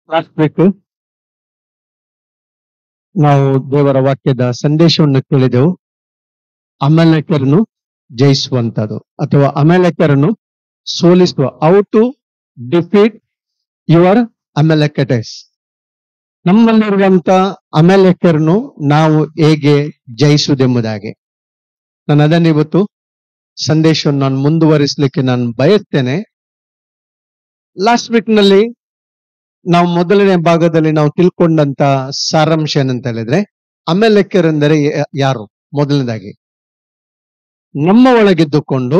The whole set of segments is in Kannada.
ಲಾಸ್ಟ್ ವೀಕ್ ನಾವು ದೇವರ ವಾಕ್ಯದ ಸಂದೇಶವನ್ನು ಕೇಳಿದೆವು. ಅಮಾಲೇಕ್ಯರನ್ನು ಜಯಿಸುವಂತದ್ದು ಅಥವಾ ಅಮಾಲೇಕ್ಯರನ್ನು ಸೋಲಿಸುವ, ಹೌ ಟು ಡಿಫೀಟ್ ಯುವರ್ ಅಮಾಲೇಕೈಟ್ಸ್. ನಮ್ಮಲ್ಲಿರುವಂತ ಅಮಾಲೇಕ್ಯರನ್ನು ನಾವು ಹೇಗೆ ಜಯಿಸುವುದೆಂಬುದಾಗಿ ನಾನು ಅದನ್ನು ಇವತ್ತು ಸಂದೇಶವನ್ನು ನಾನು ಮುಂದುವರಿಸಲಿಕ್ಕೆ ನಾನು ಬಯಸ್ತೇನೆ. ಲಾಸ್ಟ್ ವೀಕ್ ನಲ್ಲಿ ನಾವು ಮೊದಲನೇ ಭಾಗದಲ್ಲಿ ನಾವು ತಿಳ್ಕೊಂಡಂತ ಸಾರಾಂಶ ಏನಂತ ಹೇಳಿದ್ರೆ, ಅಮಾಲೇಕ್ಯರೆಂದರೆ ಯಾರು? ಮೊದಲನೇದಾಗಿ ನಮ್ಮ ಒಳಗಿದ್ದುಕೊಂಡು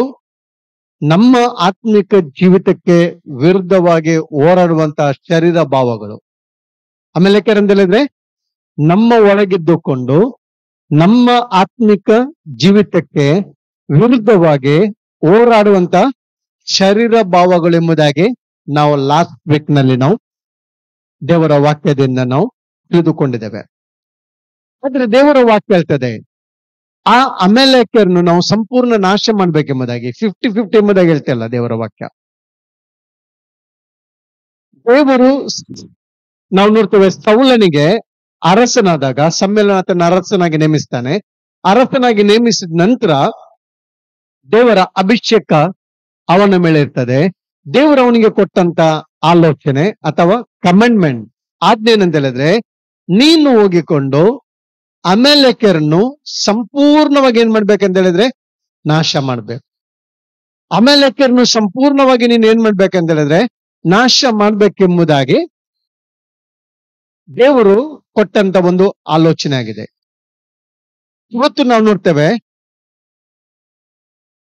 ನಮ್ಮ ಆತ್ಮಿಕ ಜೀವಿತಕ್ಕೆ ವಿರುದ್ಧವಾಗಿ ಹೋರಾಡುವಂತಹ ಶರೀರ ಭಾವಗಳು. ಅಮಾಲೇಕ್ಯರೆಂದು ಹೇಳಿದ್ರೆ ನಮ್ಮ ಒಳಗಿದ್ದುಕೊಂಡು ನಮ್ಮ ಆತ್ಮಿಕ ಜೀವಿತಕ್ಕೆ ವಿರುದ್ಧವಾಗಿ ಹೋರಾಡುವಂತ ಶರೀರ ಭಾವಗಳು ಎಂಬುದಾಗಿ ನಾವು ಲಾಸ್ಟ್ ವೀಕ್ ನಲ್ಲಿ ನಾವು ದೇವರ ವಾಕ್ಯದಿಂದ ನಾವು ತಿಳಿದುಕೊಂಡಿದ್ದೇವೆ. ಆದ್ರೆ ದೇವರ ವಾಕ್ಯ ಹೇಳ್ತದೆ, ಆ ಅಮಾಲೇಕ್ಯರನ್ನು ನಾವು ಸಂಪೂರ್ಣ ನಾಶ ಮಾಡ್ಬೇಕೆಂಬುದಾಗಿ, 50-50 ಎಂಬುದಾಗಿ ಹೇಳ್ತಿಲ್ಲ ದೇವರ ವಾಕ್ಯ. ದೇವರು ನಾವು ನೋಡ್ತೇವೆ, ಸೌಲನಿಗೆ ಅರಸನಾದಾಗ ಸಮ್ಮೇಳನಾತನ ಅರಸನಾಗಿ ನೇಮಿಸ್ತಾನೆ. ಅರಸನಾಗಿ ನೇಮಿಸಿದ ನಂತರ ದೇವರ ಅಭಿಷೇಕ ಅವನ ಮೇಲೆ ಇರ್ತದೆ. ದೇವರು ಅವನಿಗೆ ಕೊಟ್ಟಂತ ಆಲೋಚನೆ ಅಥವಾ ಕಮೆಂಡ್ಮೆಂಟ್, ಆಜ್ಞೆ ಏನಂತ ಹೇಳಿದ್ರೆ, ನೀನು ಹೋಗಿಕೊಂಡು ಅಮಾಲೇಕ್ಯರನ್ನು ಸಂಪೂರ್ಣವಾಗಿ ಏನ್ ಮಾಡ್ಬೇಕಂತ ಹೇಳಿದ್ರೆ ನಾಶ ಮಾಡ್ಬೇಕು. ಅಮಾಲೇಕ್ಯರನ್ನು ಸಂಪೂರ್ಣವಾಗಿ ನೀನು ಏನ್ ಮಾಡ್ಬೇಕಂತ ಹೇಳಿದ್ರೆ ನಾಶ ಮಾಡ್ಬೇಕೆಂಬುದಾಗಿ ದೇವರು ಕೊಟ್ಟಂತ ಒಂದು ಆಲೋಚನೆ ಆಗಿದೆ. ಇವತ್ತು ನಾವು ನೋಡ್ತೇವೆ,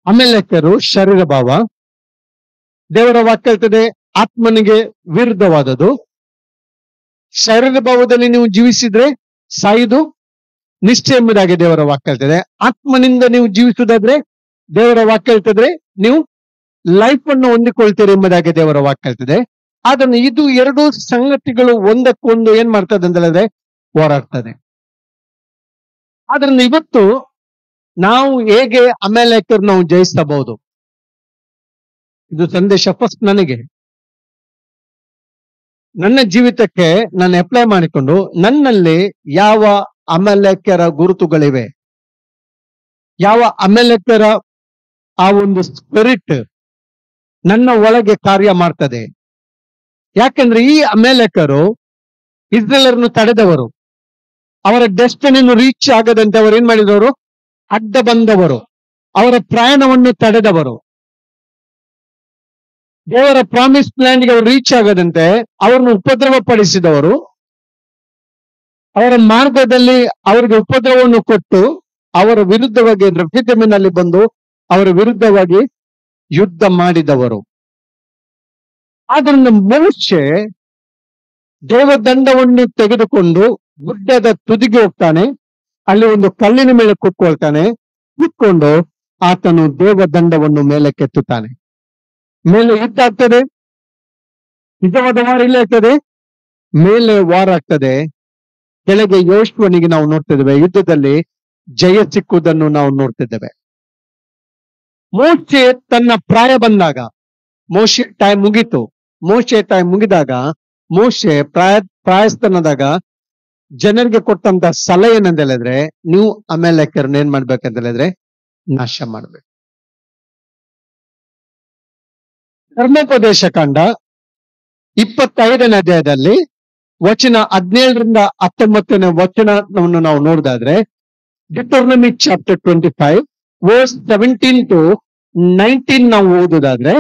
ಅಮಾಲೇಕ್ಯರು ಶರೀರ ಭಾವ. ದೇವರ ವಾಕ್ಯ ಹೇಳ್ತದೆ ಆತ್ಮನಿಗೆ ವಿರುದ್ಧವಾದದ್ದು. ಶರೀರ ಭಾವದಲ್ಲಿ ನೀವು ಜೀವಿಸಿದ್ರೆ ಸಾಯುದು ನಿಶ್ಚಯ ಎಂಬುದಾಗಿ ದೇವರ ವಾಕ್ಯ ಹೇಳ್ತದೆ. ಆತ್ಮನಿಂದ ನೀವು ಜೀವಿಸುವುದಾದ್ರೆ ದೇವರ ವಾಕ್ಯ ಹೇಳ್ತದೆ ನೀವು ಲೈಫ್ ಅನ್ನು ಹೊಂದಿಕೊಳ್ತೀರಿ ಎಂಬುದಾಗಿ ದೇವರ ವಾಕ್ಯ ಹೇಳ್ತದೆ. ಆದ್ರೆ ಇದು ಎರಡು ಸಂಗತಿಗಳು ಒಂದಕ್ಕೊಂದು ಏನ್ ಮಾಡ್ತದೆ ಅಂತ ಹೇಳಿದ್ರೆ ಹೋರಾಡ್ತದೆ. ಆದ್ರಿಂದ ಇವತ್ತು ನಾವು ಹೇಗೆ ಅಮಾಲೇಕ್ಯರು ನಾವು ಜಯಿಸಬಹುದು, ಇದು ಸಂದೇಶ ಫಸ್ಟ್ ನನಗೆ, ನನ್ನ ಜೀವಿತಕ್ಕೆ ನಾನು ಅಪ್ಲೈ ಮಾಡಿಕೊಂಡು ನನ್ನಲ್ಲಿ ಯಾವ ಅಮಾಲೇಕ್ಯರ ಗುರುತುಗಳಿವೆ, ಯಾವ ಅಮಾಲೇಕ್ಯರ ಆ ಒಂದು ಸ್ಪಿರಿಟ್ ನನ್ನ ಒಳಗೆ ಕಾರ್ಯ ಮಾಡ್ತದೆ. ಯಾಕೆಂದ್ರೆ ಈ ಅಮಾಲೇಕ್ಯರು ಇಸ್ರೇಲರನ್ನು ತಡೆದವರು, ಅವರ ಡೆಸ್ಟಿನಿಯನ್ನು ರೀಚ್ ಆಗದಂತೆ ಅವರು ಏನ್ ಮಾಡಿದವರು, ಅಡ್ಡ ಬಂದವರು, ಅವರ ಪ್ರಯಾಣವನ್ನು ತಡೆದವರು, ದೇವರ ಪ್ರಾಮಿಸ್ ಲ್ಯಾಂಡ್ಗೆ ಅವರು ರೀಚ್ ಆಗದಂತೆ ಅವರನ್ನು ಉಪದ್ರವ ಪಡಿಸಿದವರು, ಅವರ ಮಾರ್ಗದಲ್ಲಿ ಅವರಿಗೆ ಉಪದ್ರವವನ್ನು ಕೊಟ್ಟು ಅವರ ವಿರುದ್ಧವಾಗಿ ರಫೀದಮಿನಲ್ಲಿ ಬಂದು ಅವರ ವಿರುದ್ಧವಾಗಿ ಯುದ್ಧ ಮಾಡಿದವರು. ಆದ್ರಿಂದ ಮೋಶೆ ದೇವದಂಡವನ್ನು ತೆಗೆದುಕೊಂಡು ಗುಡ್ಡದ ತುದಿಗೆ ಹೋಗ್ತಾನೆ. ಅಲ್ಲಿ ಒಂದು ಕಲ್ಲಿನ ಮೇಲೆ ಕೂತ್ಕೊಳ್ತಾನೆ. ಕೂತ್ಕೊಂಡು ಆತನು ದೇವದಂಡವನ್ನು ಮೇಲೆ ಕೆತ್ತುತ್ತಾನೆ. ಮೇಲೆ ಯುದ್ಧ ಆಗ್ತದೆ, ನಿಜವಾದ ವಾರ ಇಲ್ಲ ಆಗ್ತದೆ, ಮೇಲೆ ವಾರ ಆಗ್ತದೆ. ಕೆಳಗೆ ಯೋಶ್ವನಿಗೆ ನಾವು ನೋಡ್ತಿದ್ದೇವೆ, ಯುದ್ಧದಲ್ಲಿ ಜಯ ಸಿಕ್ಕುವುದನ್ನು ನಾವು ನೋಡ್ತಿದ್ದೇವೆ. ಮೋಶೆ ತನ್ನ ಪ್ರಾಯ ಬಂದಾಗ, ಮೋಶೆ ಟೈಮ್ ಮುಗೀತು. ಮೋಶೆ ಟೈಮ್ ಮುಗಿದಾಗ, ಮೋಶೆ ಪ್ರಾಯಸ್ಥನಾದಾಗ ಜನರಿಗೆ ಕೊಟ್ಟಂತ ಸಲಹೆ ಏನಂತ ಹೇಳಿದ್ರೆ, ನೀವು ಅಮಾಲೇಕ್ಯರನ್ನ ಏನ್ ಮಾಡ್ಬೇಕಂತ ಹೇಳಿದ್ರೆ ನಾಶ ಮಾಡ್ಬೇಕು. ಧರ್ಮೋಪದೇಶ ಕಾಂಡ 25ನೇ ಅಧ್ಯಾಯದಲ್ಲಿ ವಚನ 17ರಿಂದ 19ನೇ ವಚನವನ್ನು ನಾವು ನೋಡಿದಾದ್ರೆ, ಡಿಟರ್ನಮಿ ಚಾಪ್ಟರ್ 25 ವರ್ಸ್ 17 to 19 ನಾವು ಓದುದಾದ್ರೆ,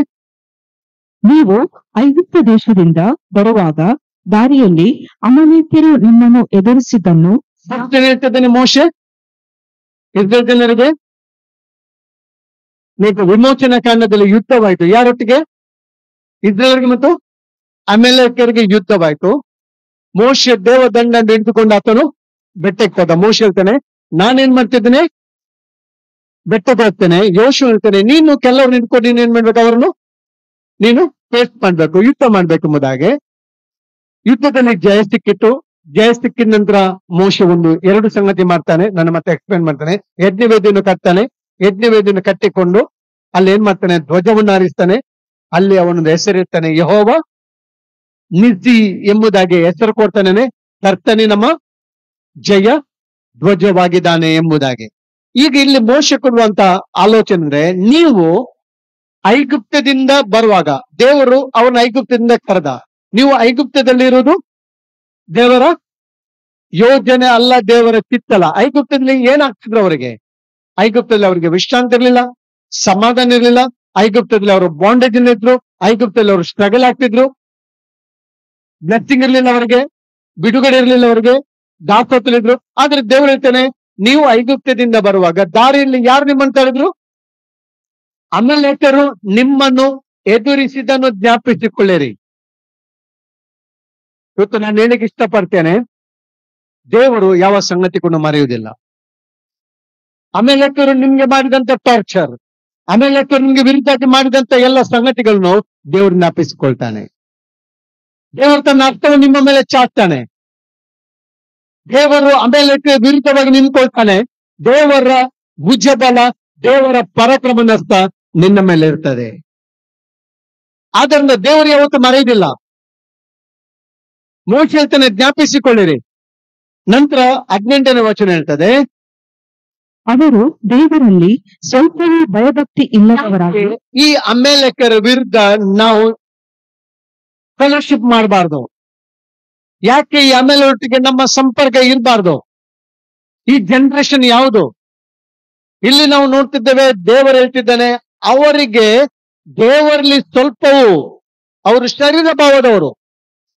ನೀವು ಐಗುಪ್ತ ದೇಶದಿಂದ ಬರುವಾಗ ದಾರಿಯಲ್ಲಿ ಅಮಾಲೇಕ್ಯರು ನಿಮ್ಮನ್ನು ಎದುರಿಸಿದ್ದನ್ನು ಹೇಳ್ತಿದ್ದಾನೆ ಮೋಶೆ ಇಸ್ರೇಲ್ ಜನರಿಗೆ. ನೀವು ವಿಮೋಚನಾ ಕಾಂಡದಲ್ಲಿ ಯುದ್ಧವಾಯಿತು, ಯಾರೊಟ್ಟಿಗೆ? ಇಸ್ರೇಲರಿಗೆ ಮತ್ತು ಅಮಾಲೇಕ್ಯರಿಗೆ ಯುದ್ಧವಾಯಿತು. ಮೋಶೆ ದೇವದಂಡ ಹಿಡಿದುಕೊಂಡು ಆತನು ಬೆಟ್ಟಕ್ಕೆ ಹೋದ. ಮೋಶೆ ಹೇಳ್ತಾನೆ, ನಾನೇನ್ ಮಾಡ್ತಿದ್ದೇನೆ, ಬೆಟ್ಟಕ್ಕೆ ಹೋಗ್ತೇನೆ. ಯೋಶು ಹೇಳ್ತಾನೆ, ನೀನು ಕೆಲವ್ರು ನಿಂತ್ಕೊಂಡು ನೀನ್ ಏನ್ ಮಾಡ್ಬೇಕು, ಅವರನ್ನು ನೀನು ಫೇಸ್ ಮಾಡ್ಬೇಕು, ಯುದ್ಧ ಮಾಡ್ಬೇಕು ಎಂಬುದಾಗೆ. ಯುದ್ಧದಲ್ಲಿ ಜಯ ಸಿಕ್ಕಿತ್ತು. ಜಯ ಸಿಕ್ಕಿದ ನಂತರ ಮೋಶೆ ಎರಡು ಸಂಗತಿ ಮಾಡ್ತಾನೆ. ನನ್ನ ಮತ್ತೆ ಎಕ್ಸ್ಪ್ಲೇನ್ ಮಾಡ್ತಾನೆ. ಯಜ್ಞವೇದಿಯನ್ನು ಕಟ್ತಾನೆ. ಯಜ್ಞವೇದಿಯನ್ನು ಕಟ್ಟಿಕೊಂಡು ಅಲ್ಲಿ ಏನ್ ಮಾಡ್ತಾನೆ, ಧ್ವಜವನ್ನು ಹಾರಿಸ್ತಾನೆ. ಅಲ್ಲಿ ಅವನೊಂದು ಹೆಸರಿರ್ತಾನೆ, ಯೆಹೋವ ನಿಸಿ ಎಂಬುದಾಗಿ ಹೆಸರು ಕೊಡ್ತಾನೆ. ಕರ್ತನೆ ನಮ್ಮ ಜಯ ಧ್ವಜವಾಗಿದ್ದಾನೆ ಎಂಬುದಾಗಿ. ಈಗ ಇಲ್ಲಿ ಮೋಶೆ ಕೊಡುವಂತ ಆಲೋಚನೆ ಅಂದ್ರೆ, ನೀವು ಐಗುಪ್ತದಿಂದ ಬರುವಾಗ ದೇವರು ಅವನ ಐಗುಪ್ತದಿಂದ ಕರೆದ. ನೀವು ಐಗುಪ್ತದಲ್ಲಿರುವುದು ದೇವರ ಯೋಜನೆ ಅಲ್ಲ, ದೇವರ ಚಿತ್ತಲ್ಲ. ಐಗುಪ್ತದಲ್ಲಿ ಏನಾಗ್ತಿದ್ರು ಅವರಿಗೆ? ಐಗುಪ್ತದಲ್ಲಿ ಅವರಿಗೆ ವಿಶ್ರಾಂತಿ ಇರ್ಲಿಲ್ಲ, ಸಮಾಧಾನ ಇರ್ಲಿಲ್ಲ. ಐಗುಪ್ತದಲ್ಲಿ ಅವರು ಬಾಂಡೇಜ್ ಇದ್ರು. ಐಗುಪ್ತದಲ್ಲಿ ಅವರು ಸ್ಟ್ರಗಲ್ ಆಗ್ತಿದ್ರು. ಬ್ಲೆಸ್ಸಿಂಗ್ ಇರ್ಲಿಲ್ಲ ಅವರಿಗೆ, ಬಿಡುಗಡೆ ಇರ್ಲಿಲ್ಲ ಅವರಿಗೆ, ದಾಸತ್ವದಲ್ಲಿದ್ರು. ಆದ್ರೆ ದೇವರು ಹೇಳ್ತಾನೆ, ನೀವು ಐಗುಪ್ತದಿಂದ ಬರುವಾಗ ದಾರಿಯಲ್ಲಿ ಯಾರು ನಿಮ್ಮನ್ನು ತಡೆದ್ರು? ಅಮಲೇಕರು ನಿಮ್ಮನ್ನು ಎದುರಿಸಿದನ್ನು ಜ್ಞಾಪಿಸಿಕೊಳ್ಳಿರಿ. ಇವತ್ತು ನಾನು ಹೇಳಕ್ಕೆ ಇಷ್ಟಪಡ್ತೇನೆ, ದೇವರು ಯಾವ ಸಂಗತಿಗಳನ್ನು ಮರೆಯುವುದಿಲ್ಲ. ಅಮಲೇಕರು ನಿಮ್ಗೆ ಮಾಡಿದಂತ ಟಾರ್ಚರ್, ಅಮಲೇಕರು ನಿಮ್ಗೆ ವಿರುದ್ಧವಾಗಿ ಮಾಡಿದಂತ ಎಲ್ಲ ಸಂಗತಿಗಳನ್ನು ದೇವರು ಜ್ಞಾಪಿಸಿಕೊಳ್ತಾನೆ. ದೇವರು ತನ್ನ ಅರ್ಥವನ್ನು ನಿಮ್ಮ ಮೇಲೆ ಚಾಚ್ತಾನೆ. ದೇವರು ಅಮಲೇಕರ ವಿರುದ್ಧವಾಗಿ ನಿಂತ್ಕೊಳ್ತಾನೆ. ದೇವರ ಭುಜಬಲ, ದೇವರ ಪರಾಕ್ರಮನಸ್ತ ನಿನ್ನ ಮೇಲೆ ಇರ್ತದೆ. ಆದ್ದರಿಂದ ದೇವರು ಯಾವತ್ತು ಮರೆಯುವುದಿಲ್ಲ. ಮೋಶೆ ಹೇಳ್ತಾನೆ, ಜ್ಞಾಪಿಸಿಕೊಳ್ಳಿರಿ. ನಂತರ 18ನೇ ವಚನ ಹೇಳ್ತದೆ, ಅವರು ದೇವರಲ್ಲಿ ಸ್ವಲ್ಪವೂ ಭಯಭಕ್ತಿ ಇಲ್ಲದವರಾಗಿ ಈ ಅಮೇಲೆಕರ ವಿರುದ್ಧ ನಾವು ಫೆಲೋಶಿಪ್ ಮಾಡಬಾರ್ದು. ಯಾಕೆ ಈ ಅಮೇಲೊಟ್ಟಿಗೆ ನಮ್ಮ ಸಂಪರ್ಕ ಇರಬಾರ್ದು? ಈ ಜನರೇಷನ್ ಯಾವುದು? ಇಲ್ಲಿ ನಾವು ನೋಡ್ತಿದ್ದೇವೆ, ದೇವರು ಹೇಳ್ತಿದ್ದಾನೆ, ಅವರಿಗೆ ದೇವರಲ್ಲಿ ಸ್ವಲ್ಪವೂ, ಅವರು ಶರೀರ ಭಾವದವರು,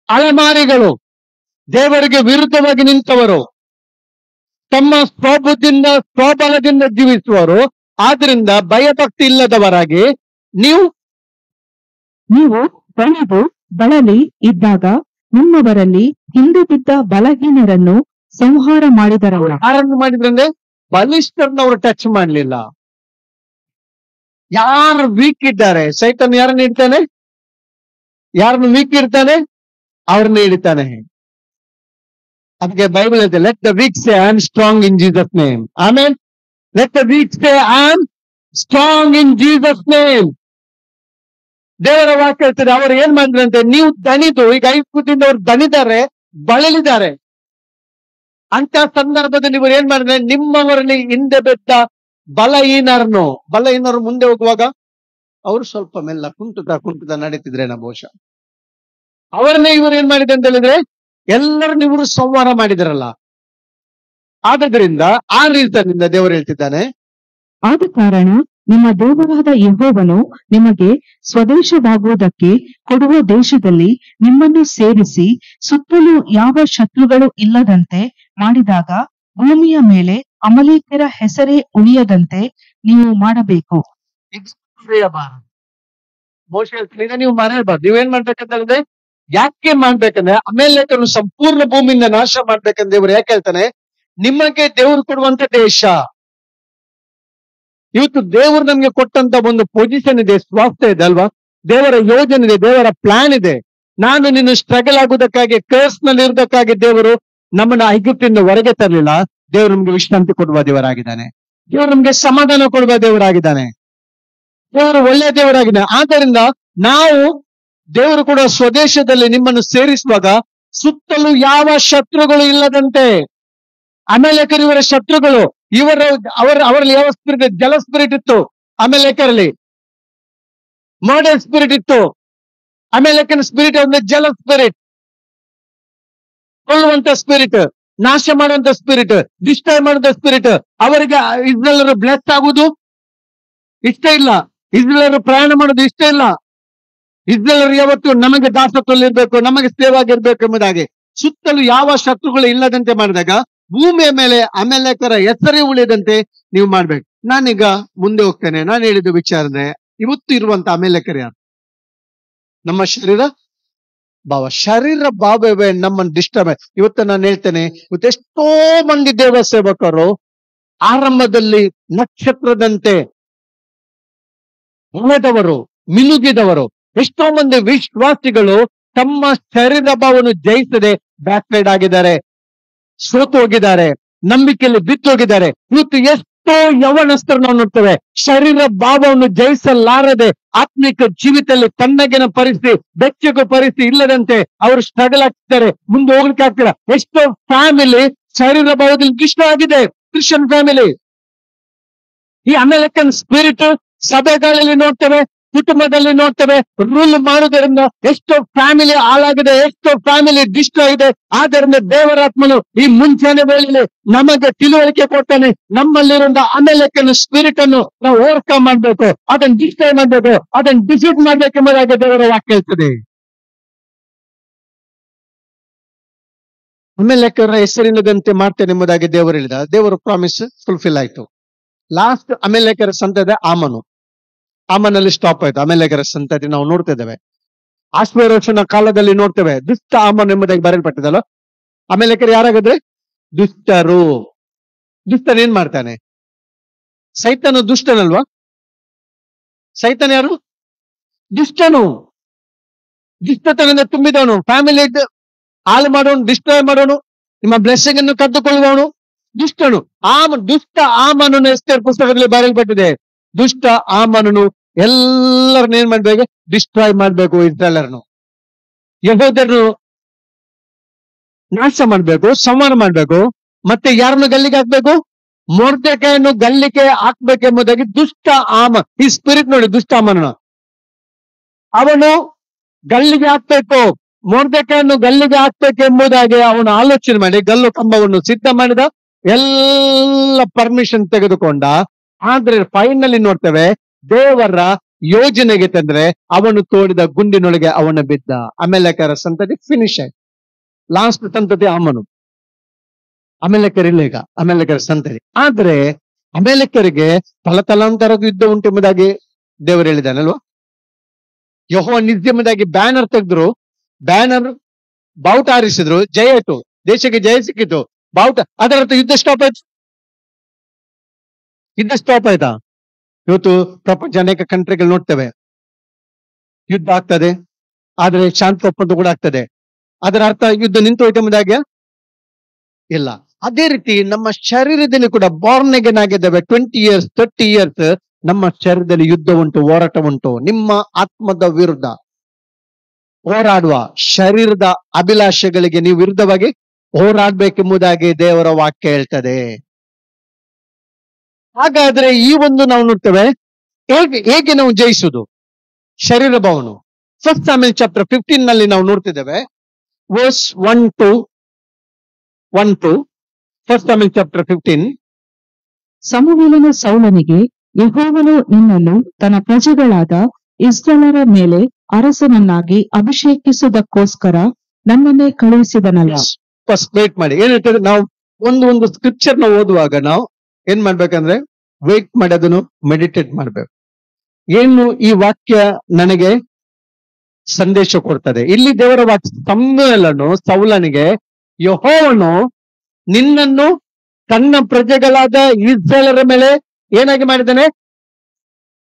ಅಲೆಮಾರಿಗಳು, ದೇವರಿಗೆ ವಿರುದ್ಧವಾಗಿ ನಿಂತವರು, ತಮ್ಮ ಸ್ವಬುದ್ಧಿಯಿಂದ ಸ್ವಬಲದಿಂದ ಜೀವಿಸುವರು. ಆದ್ರಿಂದ ಭಯಭಕ್ತಿ ಇಲ್ಲದವರಾಗಿ ನೀವು ಬಣವು ಬಳಲಿ ಇದ್ದಾಗ ನಿಮ್ಮವರಲ್ಲಿ ಹಿಂದೆ ಬಿದ್ದ ಬಲಹೀನರನ್ನು ಸಂಹಾರ ಮಾಡಿದರಲ್ಲ. ಯಾರನ್ನು ಮಾಡಿದ್ರಂದ್ರೆ ಬಲಿಷ್ಠರನ್ನ ಅವರು ಟಚ್ ಮಾಡ್ಲಿಲ್ಲ. ಯಾರು ವೀಕ್ ಇದ್ದಾರೆ, ಸೈತನ್ ಯಾರನ್ನ ಹಿಡ್ತಾನೆ? ಯಾರನ್ನು ವೀಕ್ ಇರ್ತಾನೆ ಅವ್ರನ್ನ ಹಿಡಿತಾನೆ. ಅದಕ್ಕೆ ಬೈಬಲ್ ಹೇಳ್ತೆ, let the weak say I am strong in Jesus name. ಆಮೇಲೆ let the weak say I am strong in Jesus name. ದೇವರ ವಾಕ್ಯ ಹೇಳ್ತದೆ, ಅವರು ಏನ್ ಮಾಡಿದ್ರಂತೆ, ನೀವು ದಣಿದು, ಈಗ ಐಗುಪ್ತದಿಂದ ಅವ್ರು ದಣಿದ್ದಾರೆ, ಬಳಲಿದ್ದಾರೆ. ಅಂತ ಸಂದರ್ಭದಲ್ಲಿ ಇವರು ಏನ್ ಮಾಡಿದ್ರೆ, ನಿಮ್ಮವರಲ್ಲಿ ಹಿಂದೆ ಬಿದ್ದ ಬಲಹೀನರು ಮುಂದೆ ಹೋಗುವಾಗ ಅವರು ಸ್ವಲ್ಪ ಮೆಲ್ಲ ಕುಂಟುತ್ತಾ ನಡೀತಿದ್ರೇನ ಬಹುಶಃ. ಅವರನ್ನೇ ಇವರು ಏನ್ ಮಾಡಿದೆ ಅಂತ ಹೇಳಿದ್ರೆ, ಎಲ್ಲರನ್ನು ಇವರು ಸಂಹಾರ ಮಾಡಿದ್ರಲ್ಲ. ಆದ್ದರಿಂದ ಆ ರೀಸನ್ನಿಂದ ದೇವರು ಹೇಳ್ತಿದ್ದಾನೆ, ಆದ ಕಾರಣ ನಿಮ್ಮ ದೇವರಾದ ಯೆಹೋವನು ನಿಮಗೆ ಸ್ವದೇಶವಾಗುವುದಕ್ಕೆ ಕೊಡುವ ದೇಶದಲ್ಲಿ ನಿಮ್ಮನ್ನು ಸೇರಿಸಿ ಸುತ್ತಲೂ ಯಾವ ಶತ್ರುಗಳು ಇಲ್ಲದಂತೆ ಮಾಡಿದಾಗ ಭೂಮಿಯ ಮೇಲೆ ಅಮಲೇಕ್ಯರ ಹೆಸರೇ ಉಳಿಯದಂತೆ ನೀವು ಮಾಡಬೇಕು. ಈಗ ನೀವು ಮರೆಯಬಾರ್ದು. ನೀವೇನ್ ಮಾಡ್ಬೇಕಂತ ಹೇಳಿದ್ರೆ, ಯಾಕೆ ಮಾಡ್ಬೇಕಂದ್ರೆ, ಅಮಲೇಕರನ್ನು ಸಂಪೂರ್ಣ ಭೂಮಿಯಿಂದ ನಾಶ ಮಾಡ್ಬೇಕಂತ ದೇವರು ಯಾಕೆ ಹೇಳ್ತಾನೆ? ನಿಮಗೆ ದೇವರು ಕೊಡುವಂತ ದೇಶ. ಇವತ್ತು ದೇವರು ನಮ್ಗೆ ಕೊಟ್ಟಂತ ಒಂದು ಪೊಸಿಷನ್ ಇದೆ, ಸ್ವಾಸ್ಥ್ಯ ಇದೆ ಅಲ್ವಾ? ದೇವರ ಯೋಜನೆ ಇದೆ, ದೇವರ ಪ್ಲಾನ್ ಇದೆ. ನಾನು ನಿನ್ನ ಸ್ಟ್ರಗಲ್ ಆಗುವುದಕ್ಕಾಗಿ, ಕರ್ಸ್ ನಲ್ಲಿ ಇರುವುದಕ್ಕಾಗಿ ದೇವರು ನಮ್ಮನ್ನ ಐಗುಪ್ತದಿಂದ ಹೊರಗೆ ತರಲಿಲ್ಲ. ದೇವರು ನಮ್ಗೆ ವಿಶ್ರಾಂತಿ ಕೊಡುವ ದೇವರಾಗಿದ್ದಾನೆ. ದೇವರು ನಮ್ಗೆ ಸಮಾಧಾನ ಕೊಡುವ ದೇವರಾಗಿದ್ದಾನೆ. ದೇವರು ಒಳ್ಳೆಯ ದೇವರಾಗಿದ್ದಾನೆ. ಆದ್ದರಿಂದ ನಾವು ದೇವರು ಕೂಡ ಸ್ವದೇಶದಲ್ಲಿ ನಿಮ್ಮನ್ನು ಸೇರಿಸುವಾಗ ಸುತ್ತಲೂ ಯಾವ ಶತ್ರುಗಳು ಇಲ್ಲದಂತೆ. ಅಮಲೇಕರು ಇವರ ಶತ್ರುಗಳು. ಅವರಲ್ಲಿ ಯಾವ ಸ್ಪಿರಿಟ್? ಜಲ ಸ್ಪಿರಿಟ್ ಇತ್ತು ಅಮಲೇಕರಲ್ಲಿ. ಮರ್ಡರ್ ಸ್ಪಿರಿಟ್ ಇತ್ತು. ಅಮಲೇಕನ ಸ್ಪಿರಿಟ್ ಅಂದ್ರೆ ಜಲ ಸ್ಪಿರಿಟ್, ಕೊಲ್ಲುವಂತ ಸ್ಪಿರಿಟ್, ನಾಶ ಮಾಡುವಂತ ಸ್ಪಿರಿಟ್, ಡಿಸ್ಟ್ರಾಯ್ ಮಾಡುವಂತ ಸ್ಪಿರಿಟ್. ಅವರಿಗೆ ಇಸ್ರೇಲರು ಬ್ಲೆಸ್ ಆಗುವುದು ಇಷ್ಟ ಇಲ್ಲ, ಇಸ್ರೇಲರು ಪ್ರಯಾಣ ಮಾಡೋದು ಇಷ್ಟ ಇಲ್ಲ. ಇಸ್ರೇಲರು ಯಾವತ್ತು ನಮಗೆ ದಾಸತ್ವದಲ್ಲಿ ಇರ್ಬೇಕು, ನಮಗೆ ಸೇವಾಗಿರ್ಬೇಕು ಎಂಬುದಾಗಿ ಸುತ್ತಲೂ ಯಾವ ಶತ್ರುಗಳು ಇಲ್ಲದಂತೆ ಮಾಡಿದಾಗ ಭೂಮಿಯ ಮೇಲೆ ಅಮಲೇಕರ ಹೆಸರೇ ಉಳಿಯದಂತೆ ನೀವು ಮಾಡ್ಬೇಕು. ನಾನೀಗ ಮುಂದೆ ಹೋಗ್ತೇನೆ. ನಾನು ಹೇಳಿದ ವಿಚಾರನೆ, ಇವತ್ತು ಇರುವಂತ ಅಮಲೇಕರು ಯಾರು? ನಮ್ಮ ಶರೀರ ಭಾವವೇ ನಮ್ಮನ್ನು ಡಿಸ್ಟರ್ಬ್. ಇವತ್ತು ನಾನು ಹೇಳ್ತೇನೆ, ಇವತ್ತು ಎಷ್ಟೋ ಮಂದಿ ದೇವ ಸೇವಕರು ಆರಂಭದಲ್ಲಿ ನಕ್ಷತ್ರದಂತೆ ಹೊಳೆದವರು, ಮಿನುಗಿದವರು. ಎಷ್ಟೋ ಮಂದಿ ವಿಶ್ವಾಸಿಗಳು ತಮ್ಮ ಶರೀರ ಭಾವವನ್ನು ಜಯಿಸದೆ ಬ್ಯಾಕ್ ಸೈಡ್ ಆಗಿದ್ದಾರೆ, ಸೋತು ಹೋಗಿದ್ದಾರೆ, ನಂಬಿಕೆಯಲ್ಲಿ ಬಿತ್ತು ಹೋಗಿದ್ದಾರೆ. ಇವತ್ತು ಎಷ್ಟು ಎಷ್ಟೋ ಯವನಸ್ಥರು ನಾವು ನೋಡ್ತೇವೆ, ಶರೀರ ಭಾವವನ್ನು ಜಯಿಸಲಾರದೆ ಆತ್ಮಿಕ ಜೀವಿತದಲ್ಲಿ ತಣ್ಣಗಿನ ಪರಿಸ್ಥಿತಿ, ಬೆಚ್ಚಗ ಪರಿಸ್ಥಿತಿ ಇಲ್ಲದಂತೆ ಅವರು ಸ್ಟ್ರಗಲ್ ಆಗ್ತಾರೆ, ಮುಂದೆ ಹೋಗ್ಲಿಕ್ಕೆ ಆಗ್ತಿಲ್ಲ. ಎಷ್ಟೋ ಫ್ಯಾಮಿಲಿ ಶರೀರ ಭಾವದಲ್ಲಿ ಇಷ್ಟ ಆಗಿದೆ, ಕ್ರಿಶ್ಚಿಯನ್ ಫ್ಯಾಮಿಲಿ. ಈ ಅಮೆರಿಕನ್ ಸ್ಪಿರಿಟ್ ಸಭೆಗಳಲ್ಲಿ ನೋಡ್ತೇವೆ, ಕುಟುಂಬದಲ್ಲಿ ನೋಡ್ತೇವೆ, ರೂಲ್ ಮಾಡುವುದರಿಂದ ಎಷ್ಟೋ ಫ್ಯಾಮಿಲಿ ಹಾಳಾಗಿದೆ, ಎಷ್ಟೋ ಫ್ಯಾಮಿಲಿ ಡಿಸ್ಟ್ರಾಯ್ ಇದೆ. ಆದ್ದರಿಂದ ದೇವರಾತ್ಮನು ಈ ಮುಂಚಾನೆ ವೇಳೆಯಲ್ಲಿ ನಮಗೆ ತಿಳುವಳಿಕೆ ಕೊಡ್ತಾನೆ, ನಮ್ಮಲ್ಲಿರುವ ಅಮೆರಿಕನ್ ಸ್ಪಿರಿಟ್ ಅನ್ನು ನಾವು ಓವರ್ಕಮ್ ಮಾಡ್ಬೇಕು, ಅದನ್ನು ಡಿಸ್ಟ್ರಾಯ್ ಮಾಡ್ಬೇಕು, ಅದನ್ನು ಡಿಫೀಟ್ ಮಾಡ್ಬೇಕೆಂಬುದಾಗಿ ದೇವರ ವಾಕ್ಯ ಹೇಳ್ತದೆ. ಅಮೆರಿಕರ ಹೆಸರಿಲ್ಲದಂತೆ ಮಾಡ್ತೇನೆ ಎಂಬುದಾಗಿ ದೇವರು ಹೇಳಿದ. ದೇವರ ಪ್ರಾಮಿಸ್ ಫುಲ್ಫಿಲ್ ಆಯ್ತು. ಲಾಸ್ಟ್ ಅಮೆರಿಕರ ಸಂತತಿ ಆಮನಲ್ಲಿ ಸ್ಟಾಪ್ ಆಯ್ತು. ಅಮೆರಿಕರ ಸಂತತಿ ನಾವು ನೋಡ್ತಿದ್ದೇವೆ, ಆಶ್ವೇರೋಷನ ಕಾಲದಲ್ಲಿ ನೋಡ್ತೇವೆ, ದುಷ್ಟ ಆಮನ್ ಎಂಬುದಾಗಿ ಬರೆಯಲ್ಪಟ್ಟಿದಲ್ಲ. ಅಮೆರಿಕರು ಯಾರಾಗಿದ್ರೆ ದುಷ್ಟರು. ದುಷ್ಟನ ಏನ್ ಮಾಡ್ತಾನೆ? ಸೈತಾನ ದುಷ್ಟನಲ್ವಾ? ಸೈತಾನ ಯಾರು? ದುಷ್ಟನು, ದುಷ್ಟತನದಿಂದ ತುಂಬಿದವನು, ಫ್ಯಾಮಿಲಿ ಹಾಳು ಮಾಡೋನು, ಡಿಸ್ಟ್ರಾಯ್ ಮಾಡೋನು, ನಿಮ್ಮ ಬ್ಲೆಸ್ಸಿಂಗ್ ಅನ್ನು ಕದ್ದುಕೊಳ್ಳುವವನು ದುಷ್ಟನು. ದುಷ್ಟ ಆಮನನ್ನು ಎಸ್ತೇರ್ ಪುಸ್ತಕದಲ್ಲಿ ಬರೆಯಲ್ಪಟ್ಟಿದೆ. ದುಷ್ಟ ಆಮನನು ಎಲ್ಲರನ್ನ ಏನ್ ಮಾಡ್ಬೇಕು? ಡಿಸ್ಟ್ರಾಯ್ ಮಾಡ್ಬೇಕು. ಇಸ್ರಾಯೇಲರನ್ನು, ಯೆಹೂದ್ಯರನ್ನು ನಾಶ ಮಾಡ್ಬೇಕು, ಸಂಹಾರ ಮಾಡ್ಬೇಕು. ಮತ್ತೆ ಯಾರನ್ನು ಗಲ್ಲಿಗೆ ಹಾಕ್ಬೇಕು? ಮೊರ್ದೆಕೈಯನ್ನು ಗಲ್ಲಿಗೆ ಹಾಕ್ಬೇಕೆಂಬುದಾಗಿ ದುಷ್ಟ ಆಮ, ಈ ಸ್ಪಿರಿಟ್ ನೋಡಿ, ದುಷ್ಟ ಆಮನ ಅವನು ಗಲ್ಲಿಗೆ ಹಾಕ್ಬೇಕು, ಮೊರ್ದೆಕೈಯನ್ನು ಗಲ್ಲಿಗೆ ಹಾಕ್ಬೇಕೆಂಬುದಾಗಿ ಅವನು ಆಲೋಚನೆ ಮಾಡಿ ಗಲ್ಲು ಕಂಬವನ್ನು ಸಿದ್ಧ ಮಾಡಿದ, ಎಲ್ಲ ಪರ್ಮಿಷನ್ ತೆಗೆದುಕೊಂಡ. ಆದ್ರೆ ಫೈನಲಿ ನೋಡ್ತೇವೆ, ದೇವರ ಯೋಜನೆಗೆ ತಂದ್ರೆ ಅವನು ತೋಡಿದ ಗುಂಡಿನೊಳಗೆ ಅವನ ಬಿದ್ದ. ಅಮೆರಿಕರ ಸಂತತಿ ಫಿನಿಶ್ ಆಯ್ತು. ಲಾಸ್ಟ್ ಸಂತತಿ ಆಮನು. ಅಮೆರಿಕರಿಲ್ಲ ಈಗ, ಅಮೆರಿಕರ ಸಂತತಿ. ಆದ್ರೆ ಅಮೆರಿಕರಿಗೆ ತಲತಲಾಂತರದ ಯುದ್ಧ ಉಂಟೆಂಬುದಾಗಿ ದೇವರು ಹೇಳಿದಾನಲ್ವಾ? ಯೆಹೋವ ನಿತ್ಯಂಬುದಾಗಿ ಬ್ಯಾನರ್ ತೆಗೆದ್ರು, ಬ್ಯಾನರ್ ಬಾವುಟ ಹಾರಿಸಿದ್ರು, ಜಯ ಆಯ್ತು, ದೇಶಕ್ಕೆ ಜಯ ಸಿಕ್ಕಿತು, ಬಾವುಟ. ಅದರ ಅರ್ಥ ಯುದ್ಧ ಸ್ಟಾಪ್ ಆಯ್ತು. ಯುದ್ಧ ಸ್ಟಾಪ್ ಆಯ್ತಾ? ಇವತ್ತು ಪ್ರಪಂಚ ಅನೇಕ ಕಂಟ್ರಿಗಳು ನೋಡ್ತೇವೆ, ಯುದ್ಧ ಆಗ್ತದೆ, ಆದ್ರೆ ಶಾಂತಿ ಒಪ್ಪಂದ ಕೂಡ ಆಗ್ತದೆ. ಅದರ ಅರ್ಥ ಯುದ್ಧ ನಿಂತು ಹೋಯ್ತು ಎಂಬುದಾಗಿ ಇಲ್ಲ. ಅದೇ ರೀತಿ ನಮ್ಮ ಶರೀರದಲ್ಲಿ ಕೂಡ ಬಾರ್ನ್ ಅಗೇನ್ ಆಗಿದ್ದೇವೆ. 20 years 30 years ನಮ್ಮ ಶರೀರದಲ್ಲಿ ಯುದ್ಧ ಉಂಟು, ಹೋರಾಟ ಉಂಟು. ನಿಮ್ಮ ಆತ್ಮದ ವಿರುದ್ಧ ಹೋರಾಡುವ ಶರೀರದ ಅಭಿಲಾಷೆಗಳಿಗೆ ನೀವು ವಿರುದ್ಧವಾಗಿ ಹೋರಾಡ್ಬೇಕೆಂಬುದಾಗಿ ದೇವರ ವಾಕ್ಯ ಹೇಳ್ತದೆ. ಹಾಗಾದ್ರೆ ಈ ಒಂದು ನಾವು ನೋಡ್ತೇವೆ, ಹೇಗೆ ನಾವು ಜಯಿಸುವುದು ಶರೀರ ಭಾವನು. ಫಸ್ಟ್ ಸಾಮುವೇಲ್ ಚಾಪ್ಟರ್ 15 ನಲ್ಲಿ ನಾವು ನೋಡ್ತಿದ್ದೇವೆ, verse 1 to 1. First Samuel chapter 15. ಸಮುವೇಲನು ಸೌಲನಿಗೆ, ಯೆಹೋವನು ನಿನ್ನನ್ನು ತನ್ನ ಪ್ರಜೆಗಳಾದ ಇಸ್ರಾಯೇಲರ ಮೇಲೆ ಅರಸನನ್ನಾಗಿ ಅಭಿಷೇಕಿಸುವುದಕ್ಕೋಸ್ಕರ ನನ್ನನ್ನೇ ಕಳುಹಿಸಿದನಲ್ಲ. ಫಸ್ಟ್ ವೇಟ್ ಮಾಡಿ. ಏನ್ ಹೇಳ್ತದೆ? ನಾವು ಒಂದು ಸ್ಕ್ರಿಪ್ಚರ್ ನ ಓದುವಾಗ ನಾವು ಏನ್ ಮಾಡ್ಬೇಕಂದ್ರೆ ವೇಟ್ ಮಾಡಿ ಅದನ್ನು ಮೆಡಿಟೇಟ್ ಮಾಡ್ಬೇಕು. ಏನು ಈ ವಾಕ್ಯ ನನಗೆ ಸಂದೇಶ ಕೊಡ್ತದೆ? ಇಲ್ಲಿ ದೇವರ ವಾಕ್ಯ ಸಮುವೇಲನು ಸೌಲನಿಗೆ, ಯೆಹೋವನು ನಿನ್ನನ್ನು ತನ್ನ ಪ್ರಜೆಗಳಾದ ಇಸ್ರಾಯೇಲರ ಮೇಲೆ ಏನಾಗಿ ಮಾಡಿದ್ದಾನೆ?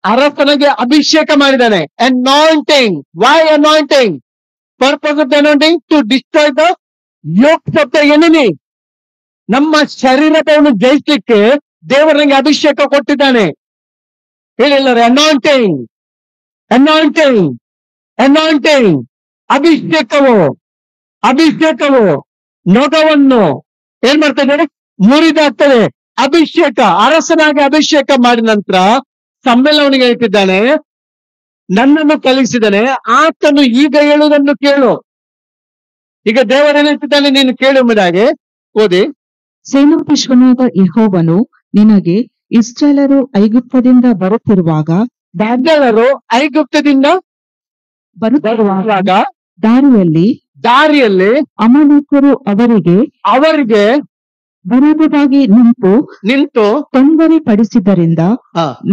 ಅರಸನಿಗೆ ಅಭಿಷೇಕ ಮಾಡಿದ್ದಾನೆ. Anointing. Why anointing? Purpose of the anointing to destroy the yokes of the enemy. ನಮ್ಮ ಶರೀರವನ್ನು ಜಯಿಸಲಿಕ್ಕೆ ದೇವರಿಗೆ ಅಭಿಷೇಕ ಕೊಟ್ಟಿದ್ದಾನೆ. ಹೇಳಿಲ್ಲರೆ ಅನಾಯಿಂಟಿಂಗ್, ಅನಾಯಿಂಟಿಂಗ್, ಅನಾಯಿಂಟಿಂಗ್. ಅಭಿಷೇಕವು ನೊಗವನ್ನು ಏನ್ ಮಾಡ್ತದೆ? ಮುರಿದಾಗ್ತದೆ. ಅಭಿಷೇಕ, ಅರಸನಾಗಿ ಅಭಿಷೇಕ ಮಾಡಿದ ನಂತರ ಸಮ್ಮೇಳನಿಗೆ ಹೇಳ್ತಿದ್ದಾನೆ, ನನ್ನನ್ನು ಕಲಿಸಿದ್ದಾನೆ, ಆತನು ಈಗ ಹೇಳುವುದನ್ನು ಕೇಳು. ಈಗ ದೇವರೇನು ಹೇಳ್ತಿದ್ದಾನೆ? ನೀನು ಕೇಳು ಎಂಬುದಾಗಿ ಓದಿ. ಸೇನಾಧೀಶ್ವರನಾದ ಯೆಹೋವನು ನಿನಗೆ, ಇಸ್ರಾಯೇಲರು ಐಗುಪ್ತದಿಂದ ಬರುತ್ತಿರುವಾಗ ಬರುತ್ತಿರುವಾಗ ದಾರಿಯಲ್ಲಿ ಅಮಾಲೇಕ್ಯರು ಅವರಿಗೆ ಬರಬಹುದಾಗಿ ನಿಂತು ತೊಂದರೆ ಪಡಿಸಿದ್ದರಿಂದ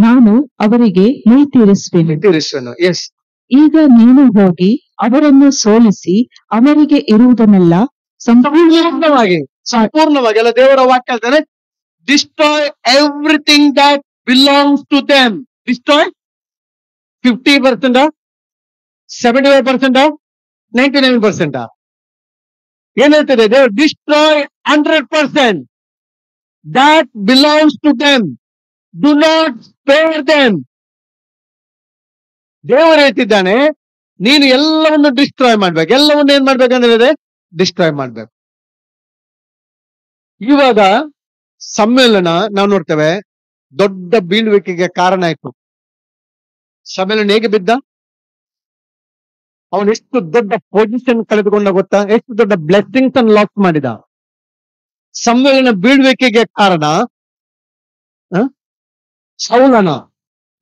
ನಾನು ಅವರಿಗೆ ಮೈ ತೀರಿಸುವೆನು. ಎಸ್. ಈಗ ನೀನು ಹೋಗಿ ಅವರನ್ನು ಸೋಲಿಸಿ ಅವರಿಗೆ ಇರುವುದನ್ನೆಲ್ಲ ಸಂಪೂರ್ಣವಾಗಿ ಅಲ್ಲ, ದೇವರ ವಾಕ್ಯ ಹೇಳ್ತಾನೆ, destroy everything that belongs to them. Destroy 50%, 75%, 99%. ಏನ್ ಹೇಳ್ತದೆ ದೇವರು? Destroy 100% that belongs to them. Do not spare them. ದೇವರು ಹೇಳ್ತಿದ್ದಾನೆ, ನೀನು ಎಲ್ಲವನ್ನು ಡಿಸ್ಟ್ರಾಯ್ ಮಾಡ್ಬೇಕು. ಎಲ್ಲವನ್ನು ಏನ್ ಮಾಡ್ಬೇಕಂದ್ರೆ ಡಿಸ್ಟ್ರಾಯ್ ಮಾಡ್ಬೇಕು. ಇವಾಗ ಸಮ್ಮೇಳನ ನಾವು ನೋಡ್ತೇವೆ, ದೊಡ್ಡ ಬೀಳುವಿಕೆಗೆ ಕಾರಣ ಆಯ್ತು. ಸಮ್ಮೇಳನ ಹೇಗೆ ಬಿದ್ದ? ಅವನು ಎಷ್ಟು ದೊಡ್ಡ ಪೊಸಿಷನ್ ಕಳೆದುಕೊಂಡ ಗೊತ್ತಾ? ಎಷ್ಟು ದೊಡ್ಡ ಬ್ಲೆಸ್ಸಿಂಗ್ಸ್ ಅನ್ನು ಲಾಸ್ ಮಾಡಿದ. ಸಮ್ಮೇಳನ ಬೀಳುವಿಕೆಗೆ ಕಾರಣ ಸೌಲನ.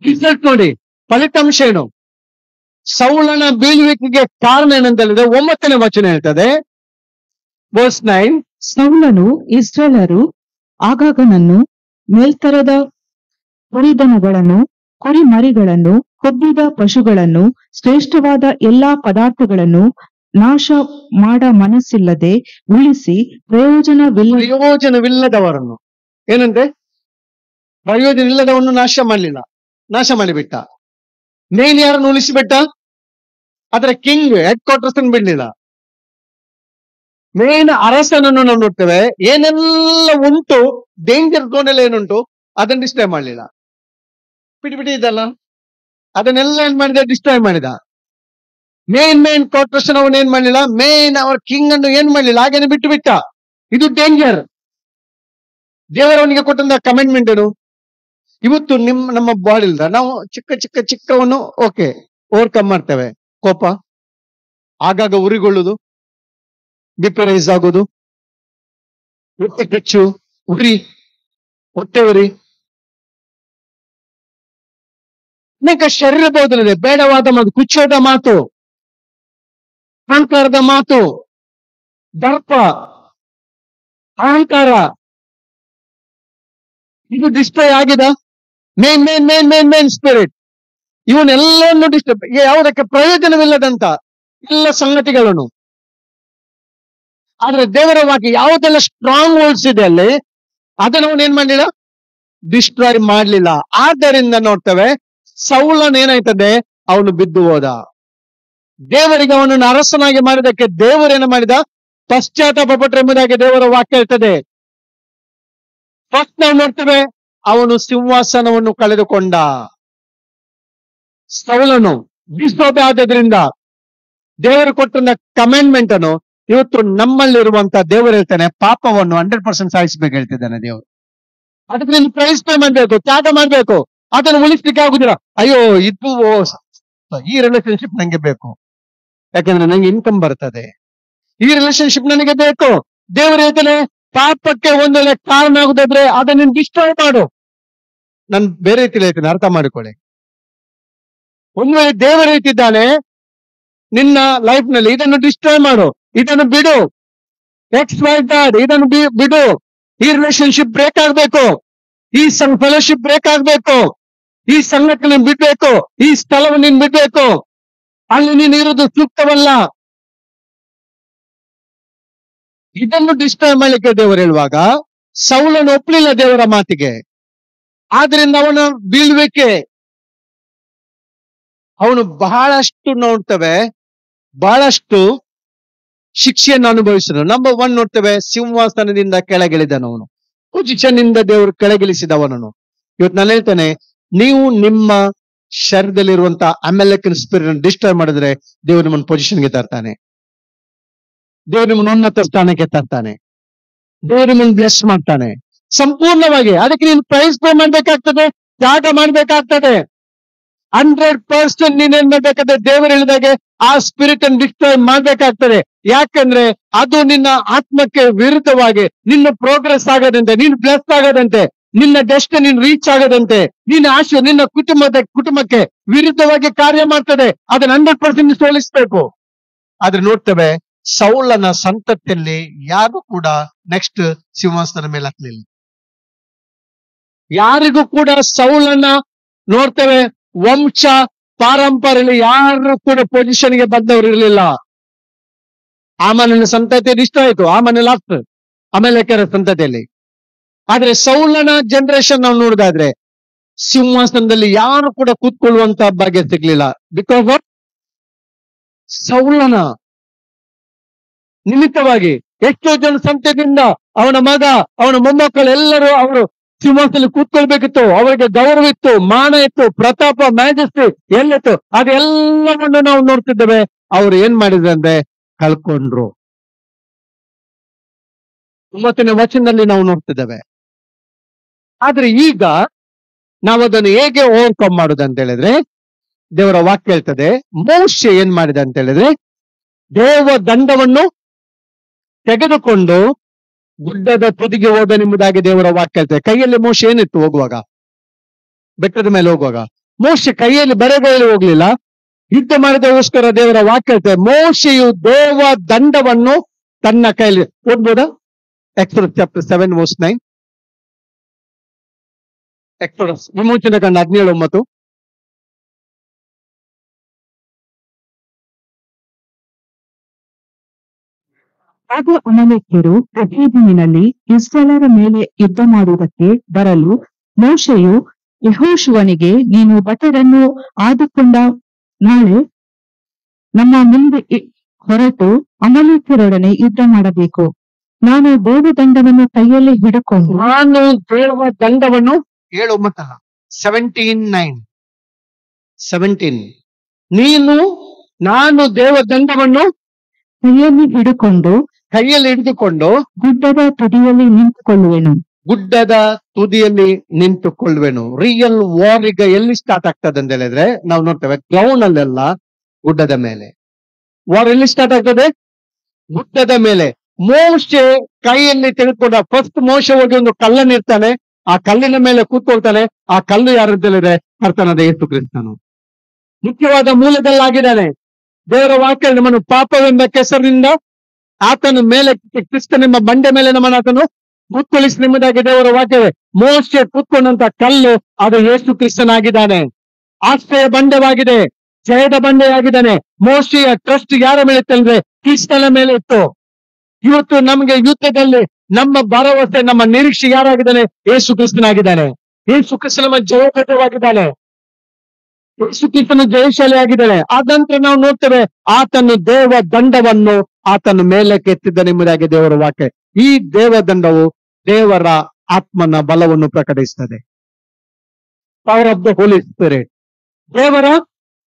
ರಿಸಲ್ಟ್ ನೋಡಿ, ಫಲಿತಾಂಶ ಏನು? ಸೌಲನ ಬೀಳುವಿಕೆಗೆ ಕಾರಣ ಏನಂತ ಹೇಳಿದ್ರೆ 9ನೇ ವಚನ ಹೇಳ್ತದೆ, ವರ್ಸ್ 9. ಸೌಲನು ಇಸ್ರಾಯೇಲರು ಆಗಾಗನನ್ನು, ಮೇಲ್ತರದ ಕುರಿದನಗಳನ್ನು, ಕುರಿಮರಿಗಳನ್ನು, ಕೊಬ್ಬಿದ ಪಶುಗಳನ್ನು, ಶ್ರೇಷ್ಠವಾದ ಎಲ್ಲಾ ಪದಾರ್ಥಗಳನ್ನು ನಾಶ ಮಾಡ ಮನಸ್ಸಿಲ್ಲದೆ ಉಳಿಸಿ ಪ್ರಯೋಜನವಿಲ್ಲದವರನ್ನು, ಏನಂತೆ? ಪ್ರಯೋಜನ ಇಲ್ಲದವನ್ನು ನಾಶ ಮಾಡಿಬಿಟ್ಟ. ಮೇನ್ ಯಾರನ್ನು ಉಳಿಸಿಬಿಟ್ಟ? ಅದರ ಕಿಂಗ್ ಹೆಡ್ ಕ್ವಾರ್ಟರ್ಸ್ ಅನ್ನು ಬಿಡ್ಲಿಲ್ಲ. ಮೇನ್ ಅರಸನನ್ನು ನಾವು ನೋಡ್ತೇವೆ, ಏನೆಲ್ಲ ಉಂಟು, ಡೇಂಜರ್ ಝೋನ್ ಎಲ್ಲ ಏನುಂಟು ಅದನ್ನು ಡಿಸ್ಟ್ರಾಯ್ ಮಾಡಲಿಲ್ಲ. ಬಿಡಿ ಇದಲ್ಲ, ಅದನ್ನೆಲ್ಲ ಏನ್ ಮಾಡಿದ? ಡಿಸ್ಟ್ರಾಯ್ ಮಾಡಿದ. ಮೇನ್ ಕ್ವಾರ್ಟರ್ಸ್ ಅವನು ಏನ್ ಮಾಡಲಿಲ್ಲ, ಮೇನ್ ಅವರ ಕಿಂಗ್ ಅನ್ನು ಏನ್ ಮಾಡಲಿಲ್ಲ, ಹಾಗೇನೆ ಬಿಟ್ಟು ಬಿಟ್ಟ. ಇದು ಡೇಂಜರ್. ದೇವರವನಿಗೆ ಕೊಟ್ಟಂತ ಕಮೆಂಟ್ಮೆಂಟ್ ಏನು? ಇವತ್ತು ನಮ್ಮ ಬಾಡಿಲ್ದ ನಾವು ಚಿಕ್ಕವನ್ನು ಓಕೆ ಓವರ್ಕಮ್ ಮಾಡ್ತೇವೆ. ಕೋಪ, ಆಗಾಗ ಉರಿಗೊಳ್ಳುದು, ಬಿಪರೈಸ್ ಆಗೋದು, ಹೊಟ್ಟೆ ಕೆಚ್ಚು, ಹೊಟ್ಟೆ ಉರಿ, ಅನೇಕ ಶರೀರ ಬೋಧನೆ, ಬೇಡವಾದ ಮಾತು, ಕುಚ್ಚೋದ ಮಾತು, ಅಹಂಕಾರದ ಮಾತು, ದರ್ಪ, ಅಹಂಕಾರ, ಇದು ಡಿಸ್ಟ್ರಾಯ್ ಆಗಿದೆ. ಮೇನ್ ಸ್ಪಿರಿಟ್ ಇವನ್ನೆಲ್ಲವನ್ನು ಡಿಸ್ಟರ್ಬ್, ಯಾವುದಕ್ಕೆ ಪ್ರಯೋಜನವಿಲ್ಲದಂತ ಎಲ್ಲ ಸಂಗತಿಗಳನ್ನು. ಆದ್ರೆ ದೇವರ ವಾಕ್ಯ ಯಾವುದೆಲ್ಲ ಸ್ಟ್ರಾಂಗ್ ಹೋಲ್ಡ್ಸ್ ಇದೆ ಅಲ್ಲಿ, ಅದನ್ನು ಅವನು ಏನ್ ಮಾಡಲಿಲ್ಲ, ಡಿಸ್ಟ್ರಾಯ್ ಮಾಡಲಿಲ್ಲ. ಆದ್ದರಿಂದ ನೋಡ್ತೇವೆ, ಸೌಲನ್ ಏನಾಯ್ತದೆ, ಅವನು ಬಿದ್ದು ಹೋದ. ದೇವರಿಗೆ ಅವನನ್ನು ಅರಸನಾಗಿ ಮಾಡಿದಕ್ಕೆ ದೇವರೇನು ಮಾಡಿದ? ಪಶ್ಚಾತ್ತಾಪ ಪಟ್ಟರು ಎಂಬುದಾಗಿ ದೇವರ ವಾಕ್ಯ ಹೇಳ್ತದೆ. ಫಸ್ಟ್ ನಾವು ನೋಡ್ತೇವೆ, ಅವನು ಸಿಂಹಾಸನವನ್ನು ಕಳೆದುಕೊಂಡ. ಸೌಲನು ಡಿಸ್ಒಬೆ ಆದ್ರಿಂದ ದೇವರು ಕೊಟ್ಟ ಕಮೆಂಡ್ಮೆಂಟ್ ಅನ್ನು ಇವತ್ತು ನಮ್ಮಲ್ಲಿರುವಂತ ದೇವರು ಹೇಳ್ತಾನೆ, ಪಾಪವನ್ನು 100% ಸಾಯಿಸ್ಬೇಕು ಹೇಳ್ತಿದ್ದಾನೆ ದೇವರು. ಅದಕ್ಕೆ ನೀನು ಪ್ರೈಸ್ ಪೇ ಮಾಡ್ಬೇಕು, ತ್ಯಾಗ ಮಾಡ್ಬೇಕು. ಅದನ್ನು ಉಳಿಸ್ಲಿಕ್ಕೆ ಆಗುದಿಲ್ಲ. ಅಯ್ಯೋ ಇದು ಈ ರಿಲೇಶನ್ಶಿಪ್ ನಂಗೆ ಬೇಕು, ಯಾಕಂದ್ರೆ ನಂಗೆ ಇನ್ಕಮ್ ಬರ್ತದೆ, ಈ ರಿಲೇಶನ್ಶಿಪ್ ನನಗೆ ಬೇಕು. ದೇವರು ಹೇಳ್ತಾನೆ, ಪಾಪಕ್ಕೆ ಒಂದು ವೇಳೆ ಕಾರಣ ಆಗುದಾದ್ರೆ ಅದನ್ನು ಡಿಸ್ಟ್ರಾಯ್ ಮಾಡು. ನಾನು ಬೇರೆ ರೀತಿಯಲ್ಲಿ ಹೇಳ್ತೇನೆ, ಅರ್ಥ ಮಾಡಿಕೊಳ್ಳಿ. ಒಂದು ವೇಳೆ ದೇವರು ಹೇಳ್ತಿದ್ದಾನೆ ನಿನ್ನ ಲೈಫ್ ನಲ್ಲಿ, ಇದನ್ನು ಡಿಸ್ಟ್ರಾಯ್ ಮಾಡು, ಇದನ್ನು ಬಿಡು, ಇದನ್ನು ಬಿಡು, ಈ ರಿಲೇಶನ್ಶಿಪ್ ಬ್ರೇಕ್ ಆಗ್ಬೇಕು, ಈ ಫೆಲೋಶಿಪ್ ಬ್ರೇಕ್ ಆಗ್ಬೇಕು, ಈ ಸಂಘಟನೆ ಬಿಡ್ಬೇಕು, ಈ ಸ್ಥಳವನ್ನು ನೀನ್ ಬಿಡ್ಬೇಕು, ಅಲ್ಲಿ ನೀನು ಇರೋದು ಸೂಕ್ತವಲ್ಲ. ಇದನ್ನು ಡಿಸ್ಟ್ರಾಯ್ ಮಾಡ್ಲಿಕ್ಕೆ ದೇವರು ಹೇಳುವಾಗ ಸೌಲನು ಒಪ್ಪಲಿಲ್ಲ ದೇವರ ಮಾತಿಗೆ. ಆದ್ರಿಂದ ಅವನ ಬೀಳ್ಬೇಕೆ. ಅವನು ಬಹಳಷ್ಟು ನೋಡ್ತೇವೆ, ಬಹಳಷ್ಟು ಶಿಕ್ಷೆಯನ್ನು ಅನುಭವಿಸಿದ. ನಂಬರ್ 1 ನೋಡ್ತೇವೆ, ಸಿಂಹಾಸನದಿಂದ ಕೆಳಗಿಳಿದನವನು, ಪೊಸಿಷನ್ ಇಂದ ದೇವರು ಕೆಳಗಿಳಿಸಿದವನನು. ಇವತ್ತು ನಾನು ಹೇಳ್ತೇನೆ, ನೀವು ನಿಮ್ಮ ಶರೀರದಲ್ಲಿರುವಂತ ಅಮೆಲೆಕನ್ ಸ್ಪಿರಿಟ್ ಡಿಸ್ಟ್ರಾಯ್ ಮಾಡಿದ್ರೆ ದೇವರು ನಿಮ್ಮನ್ನು ಪೊಸಿಷನ್ಗೆ ತರ್ತಾನೆ, ದೇವರು ನಿಮ್ಮನ್ನು ಉನ್ನತ ಸ್ಥಾನಕ್ಕೆ ತರ್ತಾನೆ, ದೇವರು ನಿಮ್ಮನ್ನು ಬ್ಲೆಸ್ ಮಾಡ್ತಾನೆ ಸಂಪೂರ್ಣವಾಗಿ. ಅದಕ್ಕೆ ನೀನು ಪ್ರೈಸ್ ಪೇ ಮಾಡ್ಬೇಕಾಗ್ತದೆ, ತ್ಯಾಗ ಮಾಡ್ಬೇಕಾಗ್ತದೆ. 100% ನೀನೇನ್ ಮಾಡ್ಬೇಕಾದ್ರೆ ದೇವರು ಹೇಳಿದಾಗೆ ಆ ಸ್ಪಿರಿಟ್ ಅನ್ನು ಡಿಸ್ಟ್ರಾಯ್ ಮಾಡ್ಬೇಕಾಗ್ತದೆ. ಯಾಕಂದ್ರೆ ಅದು ನಿನ್ನ ಆತ್ಮಕ್ಕೆ ವಿರುದ್ಧವಾಗಿ, ನಿನ್ನ ಪ್ರೋಗ್ರೆಸ್ ಆಗದಂತೆ, ನೀನು ಬ್ಲೆಸ್ ಆಗದಂತೆ, ನಿನ್ನ ಡೆಸ್ಟಿನಿ ರೀಚ್ ಆಗದಂತೆ, ನಿನ್ನ ಆಶೆ ನಿನ್ನ ಕುಟುಂಬಕ್ಕೆ ವಿರುದ್ಧವಾಗಿ ಕಾರ್ಯ ಮಾಡ್ತದೆ. ಅದನ್ನ 100% ಸೋಲಿಸ್ಬೇಕು. ಆದ್ರೆ ನೋಡ್ತೇವೆ, ಸೌಲನ ಸಂತತಿಯಲ್ಲಿ ಯಾರು ಕೂಡ ನೆಕ್ಸ್ಟ್ ಸಿಂಹಾಸನ ಮೇಲೆ ಹತ್ತಲಿಲ್ಲ. ಯಾರಿಗೂ ಕೂಡ ಸೌಲನ ನೋಡ್ತೇವೆ, ವಂಶ ಪಾರಂಪರ್ಯ ಯಾರು ಕೂಡ ಪೊಸಿಷನ್ಗೆ ಬಂದವರು ಇರಲಿಲ್ಲ. ಆಮನ ಸಂತತಿ ಇಷ್ಟ ಆಯ್ತು, ಆಮನ ಲಾಸ್ಟ್ ಅಮೆಲೆಕರ ಸಂತತಿಯಲ್ಲಿ. ಆದ್ರೆ ಸೌಲನ ಜನರೇಷನ್ ನಾವು ನೋಡಿದಾದ್ರೆ ಸಿಂಹಾಸನದಲ್ಲಿ ಯಾರು ಕೂಡ ಕೂತ್ಕೊಳ್ಳುವಂತ ಭಾಗ್ಯ ಸಿಗ್ಲಿಲ್ಲ. ಬಿಕಾಸ್ ಆಫ್ ಸೌಲನ ನಿಮಿತ್ತವಾಗಿ ಎಷ್ಟೋ ಜನ ಸಂತತಿಯಿಂದ ಅವನ ಮಗ, ಅವನ ಮೊಮ್ಮಕ್ಕಳು ಎಲ್ಲರೂ ಅವರು ಸಿಂಹಾಸನ ಕೂತ್ಕೊಳ್ಬೇಕಿತ್ತು, ಅವರಿಗೆ ಗೌರವ ಇತ್ತು, ಮಾನ ಇತ್ತು, ಪ್ರತಾಪ, ಮ್ಯಾಜೆಸ್ಟಿ ಎಲ್ಲಿತ್ತು, ಅದೆಲ್ಲವನ್ನು ನಾವು ನೋಡ್ತಿದ್ದೇವೆ. ಅವ್ರು ಏನ್ ಮಾಡಿದ್ರಂದ್ರೆ ಕಳ್ಕೊಂಡ್ರು. 9ನೇ ವಚನದಲ್ಲಿ ನಾವು ನೋಡ್ತಿದ್ದೇವೆ. ಆದ್ರೆ ಈಗ ನಾವು ಅದನ್ನು ಹೇಗೆ ಓವರ್ಕಮ್ ಮಾಡುದು ಅಂತ ಹೇಳಿದ್ರೆ, ದೇವರ ವಾಕ್ಯ ಹೇಳ್ತದೆ, ಮೋಶೆ ಏನ್ ಮಾಡಿದ ಅಂತ ಹೇಳಿದ್ರೆ, ದೇವ ದಂಡವನ್ನು ತೆಗೆದುಕೊಂಡು ಗುಡ್ಡದ ತುದಿಗೆ ಹೋದ ನಿಮ್ಮದಾಗಿ ದೇವರ ವಾಕ್ಯ ಹೇಳ್ತದೆ. ಕೈಯಲ್ಲಿ ಮೋಶೆ ಏನಿತ್ತು ಹೋಗುವಾಗ, ಬೆಟ್ಟದ ಮೇಲೆ ಹೋಗುವಾಗ? ಮೋಶೆ ಕೈಯಲ್ಲಿ ಬರೆಗೈಯಲ್ಲಿ ಹೋಗ್ಲಿಲ್ಲ, ಯುದ್ಧ ಮಾಡಿದಗೋಸ್ಕರ ದೇವರ ವಾಕ್ಯ ಹೇಳ್ತದೆ. ಮೋಶೆಯು ದೇವ ದಂಡವನ್ನು ತನ್ನ ಕೈಯಲ್ಲಿ, ಓದ್ಬೋದಾ? Exodus chapter 7 verse 9. ಎಕ್ಸೋಡಸ್ ವಿಮೋಚನ ಕಂಡ 17:9. ಆಗ ಅಮಲೇಕ್ಯರು ರೆಫೀದೀಮಿನಲ್ಲಿ ಇಸ್ರಾಯೇಲರ ಮೇಲೆ ಯುದ್ಧ ಮಾಡುವುದಕ್ಕೆ ಬರಲು ಮೋಶೆಯು ಯೆಹೋಶುವನಿಗೆ, ನೀನು ಭಟರನ್ನು ಆದುಕೊಂಡ ನಾಳೆ ನಮ್ಮ ಮುಂದೆ ಹೊರಟು ಅಮಲೇಕ್ಯರೊಡನೆ ಯುದ್ಧ ಮಾಡಬೇಕು. ನಾನು ದೇವದಂಡವನ್ನು ಕೈಯಲ್ಲಿ ಹಿಡ್ಕೊಂಡು, ನಾನು ದೇವ ದಂಡವನ್ನು 7:9 17:9 17 ನಾನು ದೇವ ದಂಡವನ್ನು ಕೈಯಲ್ಲಿ ಹಿಡಿದುಕೊಂಡು ಗುಡ್ಡದ ತುದಿಯಲ್ಲಿ ನಿಂತುಕೊಳ್ಳುವೆನು. ರಿಯಲ್ ವಾರ್ ಈಗ ಎಲ್ಲಿ ಸ್ಟಾರ್ಟ್ ಆಗ್ತದೆ ಅಂತ ಹೇಳಿದ್ರೆ, ನಾವು ನೋಡ್ತೇವೆ ಗ್ರೌಂಡ್ ಅಲ್ಲೆಲ್ಲ ಗುಡ್ಡದ ಮೇಲೆ. ವಾರ್ ಎಲ್ಲಿ ಸ್ಟಾರ್ಟ್ ಆಗ್ತದೆ? ಗುಡ್ಡದ ಮೇಲೆ. ಮೋಶೆ ಕೈಯಲ್ಲಿ ತೆಗೆದುಕೊಂಡ ಫಸ್ಟ್ ಮೋಶೆ ಹೋಗಿ ಒಂದು ಕಲ್ಲನ್ನು ಇರ್ತಾನೆ, ಆ ಕಲ್ಲಿನ ಮೇಲೆ ಕೂತ್ಕೊಳ್ತಾನೆ. ಆ ಕಲ್ಲು ಯಾರು ಅಂತ ಹೇಳಿದ್ರೆ ಕರ್ತನಾದ ಯೇಸು ಕ್ರಿಸ್ತನು. ಮುಖ್ಯವಾದ ಮೂಲದಲ್ಲಾಗಿದ್ದಾನೆ. ದೇವರ ವಾಕ್ಯ ನಮ್ಮನ್ನು ಪಾಪವೆಂಬ ಕೆಸರಿನಿಂದ ಆತನ ಮೇಲೆ, ಕ್ರಿಸ್ತನೆಂಬ ಬಂಡೆ ಮೇಲೆ ನಮ್ಮನ್ನು ಆತನು ಕೂತ್ಕೊಳಿಸಿ ನಿಮ್ಮದಾಗಿ ದೇವರ ವಾಕ್ಯವೇ. ಮೋಶೆ ಕೂತ್ಕೊಂಡಂತ ಕಲ್ಲು ಅದು ಯೇಸು ಕ್ರಿಸ್ತನಾಗಿದ್ದಾನೆ. ಆಶ್ರಯ ಬಂಡೆವಾಗಿದೆ, ಜಯದ ಬಂಡೆಯಾಗಿದ್ದಾನೆ. ಮೋಶೆಯ ಟ್ರಸ್ಟ್ ಯಾರ ಮೇಲೆ ಇತ್ತು ಅಂದ್ರೆ ಕ್ರಿಸ್ತನ ಮೇಲೆ ಇತ್ತು. ಇವತ್ತು ನಮಗೆ ಯುದ್ಧದಲ್ಲಿ ನಮ್ಮ ಭರವಸೆ, ನಮ್ಮ ನಿರೀಕ್ಷೆ ಯಾರಾಗಿದ್ದಾನೆ? ಯೇಸು ಕ್ರಿಸ್ತನಾಗಿದ್ದಾನೆ. ಯೇಸು ಕ್ರಿಸ್ತ ನಮ್ಮ ಜಯವಾಗಿದ್ದಾನೆ. ಯೇಸು ಕ್ರಿಸ್ತನು ಜಯಶಾಲಿ ಆಗಿದ್ದಾನೆ. ಆದ ನಂತರ ನಾವು ನೋಡ್ತೇವೆ, ಆತನು ದೇವ ದಂಡವನ್ನು ಆತನು ಮೇಲಕ್ಕೆ ಎತ್ತಿದ್ದ ನಿಮ್ಮದಾಗಿ ದೇವರ ವಾಕ್ಯ. ಈ ದೇವ ದಂಡವು ದೇವರ ಆತ್ಮನ ಬಲವನ್ನು ಪ್ರಕಟಿಸ್ತದೆ. Power of the Holy Spirit ದೇವರ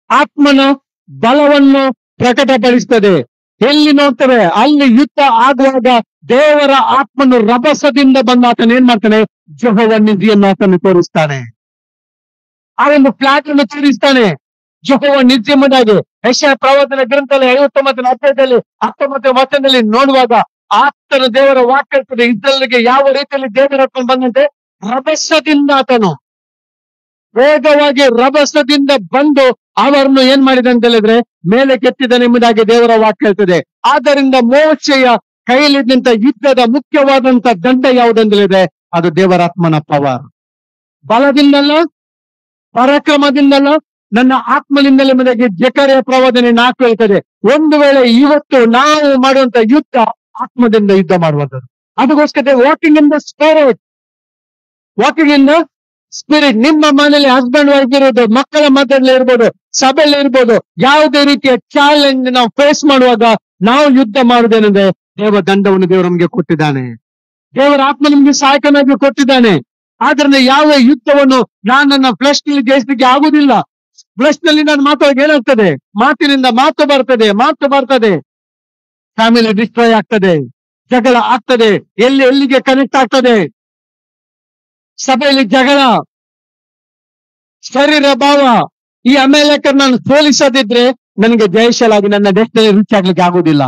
ಆತ್ಮನ ಬಲವನ್ನು ಪ್ರಕಟಪಡಿಸ್ತದೆ. ಎಲ್ಲಿ ನೋಡ್ತೇವೆ ಅಲ್ಲಿ ಯುದ್ಧ ಆಗುವಾಗ ದೇವರ ಆತ್ಮನು ರಭಸದಿಂದ ಬಂದು ಆತನ ಏನ್ ಮಾಡ್ತಾನೆ? ಯೆಹೋವ ನಿಧಿಯನ್ನು ಆತನು ತೋರಿಸ್ತಾನೆ. ಆ ಒಂದು ಫ್ಲಾಟ್ ಅನ್ನು ತೋರಿಸ್ತಾನೆ. ಯೆಹೋವ ನಿಧಿ ಎಂಬುದಾಗಿ ಯೆಶಾಯ ಪ್ರವಾದನ ಗ್ರಂಥದಲ್ಲಿ 59ನೇ ಅಧ್ಯಾಯದಲ್ಲಿ 19ನೇ ವಚನದಲ್ಲಿ ನೋಡುವಾಗ ಆತನ ದೇವರ ವಾಕ್ಯ ಇರ್ತದೆ. ಇಸ್ರಾಯೇಲಿಗೆ ಯಾವ ರೀತಿಯಲ್ಲಿ ದೇವರ ಆತ್ಮ ಬಂದಂತೆ ರಭಸದಿಂದ ಆತನು ವೇಗವಾಗಿ ರಭಸದಿಂದ ಬಂದು ಅವರನ್ನು ಏನ್ ಮಾಡಿದ ಅಂತ ಹೇಳಿದ್ರೆ ಮೇಲೆ ಕೆತ್ತಿದ ನಿಮ್ಮದಾಗಿ ದೇವರ ವಾಕ್ಯ ಹೇಳ್ತದೆ. ಆದ್ದರಿಂದ ಮೋಶೆಯ ಕೈಯಲ್ಲಿದ್ದಂತ ಯುದ್ಧದ ಮುಖ್ಯವಾದಂತ ದಂಡ ಯಾವುದಂತ ಹೇಳಿದ್ರೆ ಅದು ದೇವರಾತ್ಮನ ಪವರ್. ಬಲದಿಂದಲ್ಲ, ಪರಾಕ್ರಮದಿಂದಲ್ಲ, ನನ್ನ ಆತ್ಮದಿಂದಲೇ ಎಂಬುದಾಗಿ ಜಕರ್ಯ ಪ್ರವಾದನೆ 4 ಹೇಳ್ತದೆ. ಒಂದು ವೇಳೆ ಇವತ್ತು ನಾವು ಮಾಡುವಂತ ಯುದ್ಧ ಆತ್ಮದಿಂದ ಯುದ್ಧ ಮಾಡುವಂಥದ್ದು. ಅದಕ್ಕೋಸ್ಕರ walking in the spirit, walking in the spirit. ನಿಮ್ಮ ಮನೆಯಲ್ಲಿ ಹಸ್ಬೆಂಡ್ ವೈಫ್ ಇರ್ಬೋದು, ಮಕ್ಕಳ ಮಧ್ಯದಲ್ಲಿ ಇರ್ಬೋದು, ಸಭೆಯಲ್ಲಿ ಇರ್ಬೋದು, ಯಾವುದೇ ರೀತಿಯ ಚಾಲೆಂಜ್ ನಾವು ಫೇಸ್ ಮಾಡುವಾಗ ನಾವು ಯುದ್ಧ ಮಾಡುವುದೇನೆಂದ್ರೆ ದೇವ ದಂಡವನ್ನು ದೇವರು ನಮಗೆ ಕೊಟ್ಟಿದ್ದಾನೆ. ದೇವರ ಆತ್ಮ ನಮಗೆ ಸಹಾಯಕನಾಗಿ ಕೊಟ್ಟಿದ್ದಾನೆ. ಆದ್ರಿಂದ ಯಾವ ಯುದ್ಧವನ್ನು ನಾನು ನನ್ನ ಫ್ಲೆಶ್ ನಲ್ಲಿ ಜಯಿಸಲಿಕ್ಕೆ ಆಗುದಿಲ್ಲ. ಫ್ಲೆಶ್ ನಲ್ಲಿ ನಾನು ಮಾತಾಡುವಾಗ ಏನಾಗ್ತದೆ? ಮಾತಿನಿಂದ ಮಾತು ಬರ್ತದೆ, ಫ್ಯಾಮಿಲಿ ಡಿಸ್ಟ್ರಾಯ್ ಆಗ್ತದೆ, ಜಗಳ ಆಗ್ತದೆ, ಎಲ್ಲಿಗೆ ಕನೆಕ್ಟ್ ಆಗ್ತದೆ, ಸಭೆಯಲ್ಲಿ ಜಗಳ, ಶರೀರ ಭಾವ. ಈ ಅಮೇಲಕರ್ ನಾನು ಸೋಲಿಸದಿದ್ರೆ ನನಗೆ ಜಯಶಾಲಾಗಿ ನನ್ನ ಡೆಸ್ಟಿನಿ ರೀಚ್ ಆಗ್ಲಿಕ್ಕೆ ಆಗುದಿಲ್ಲ,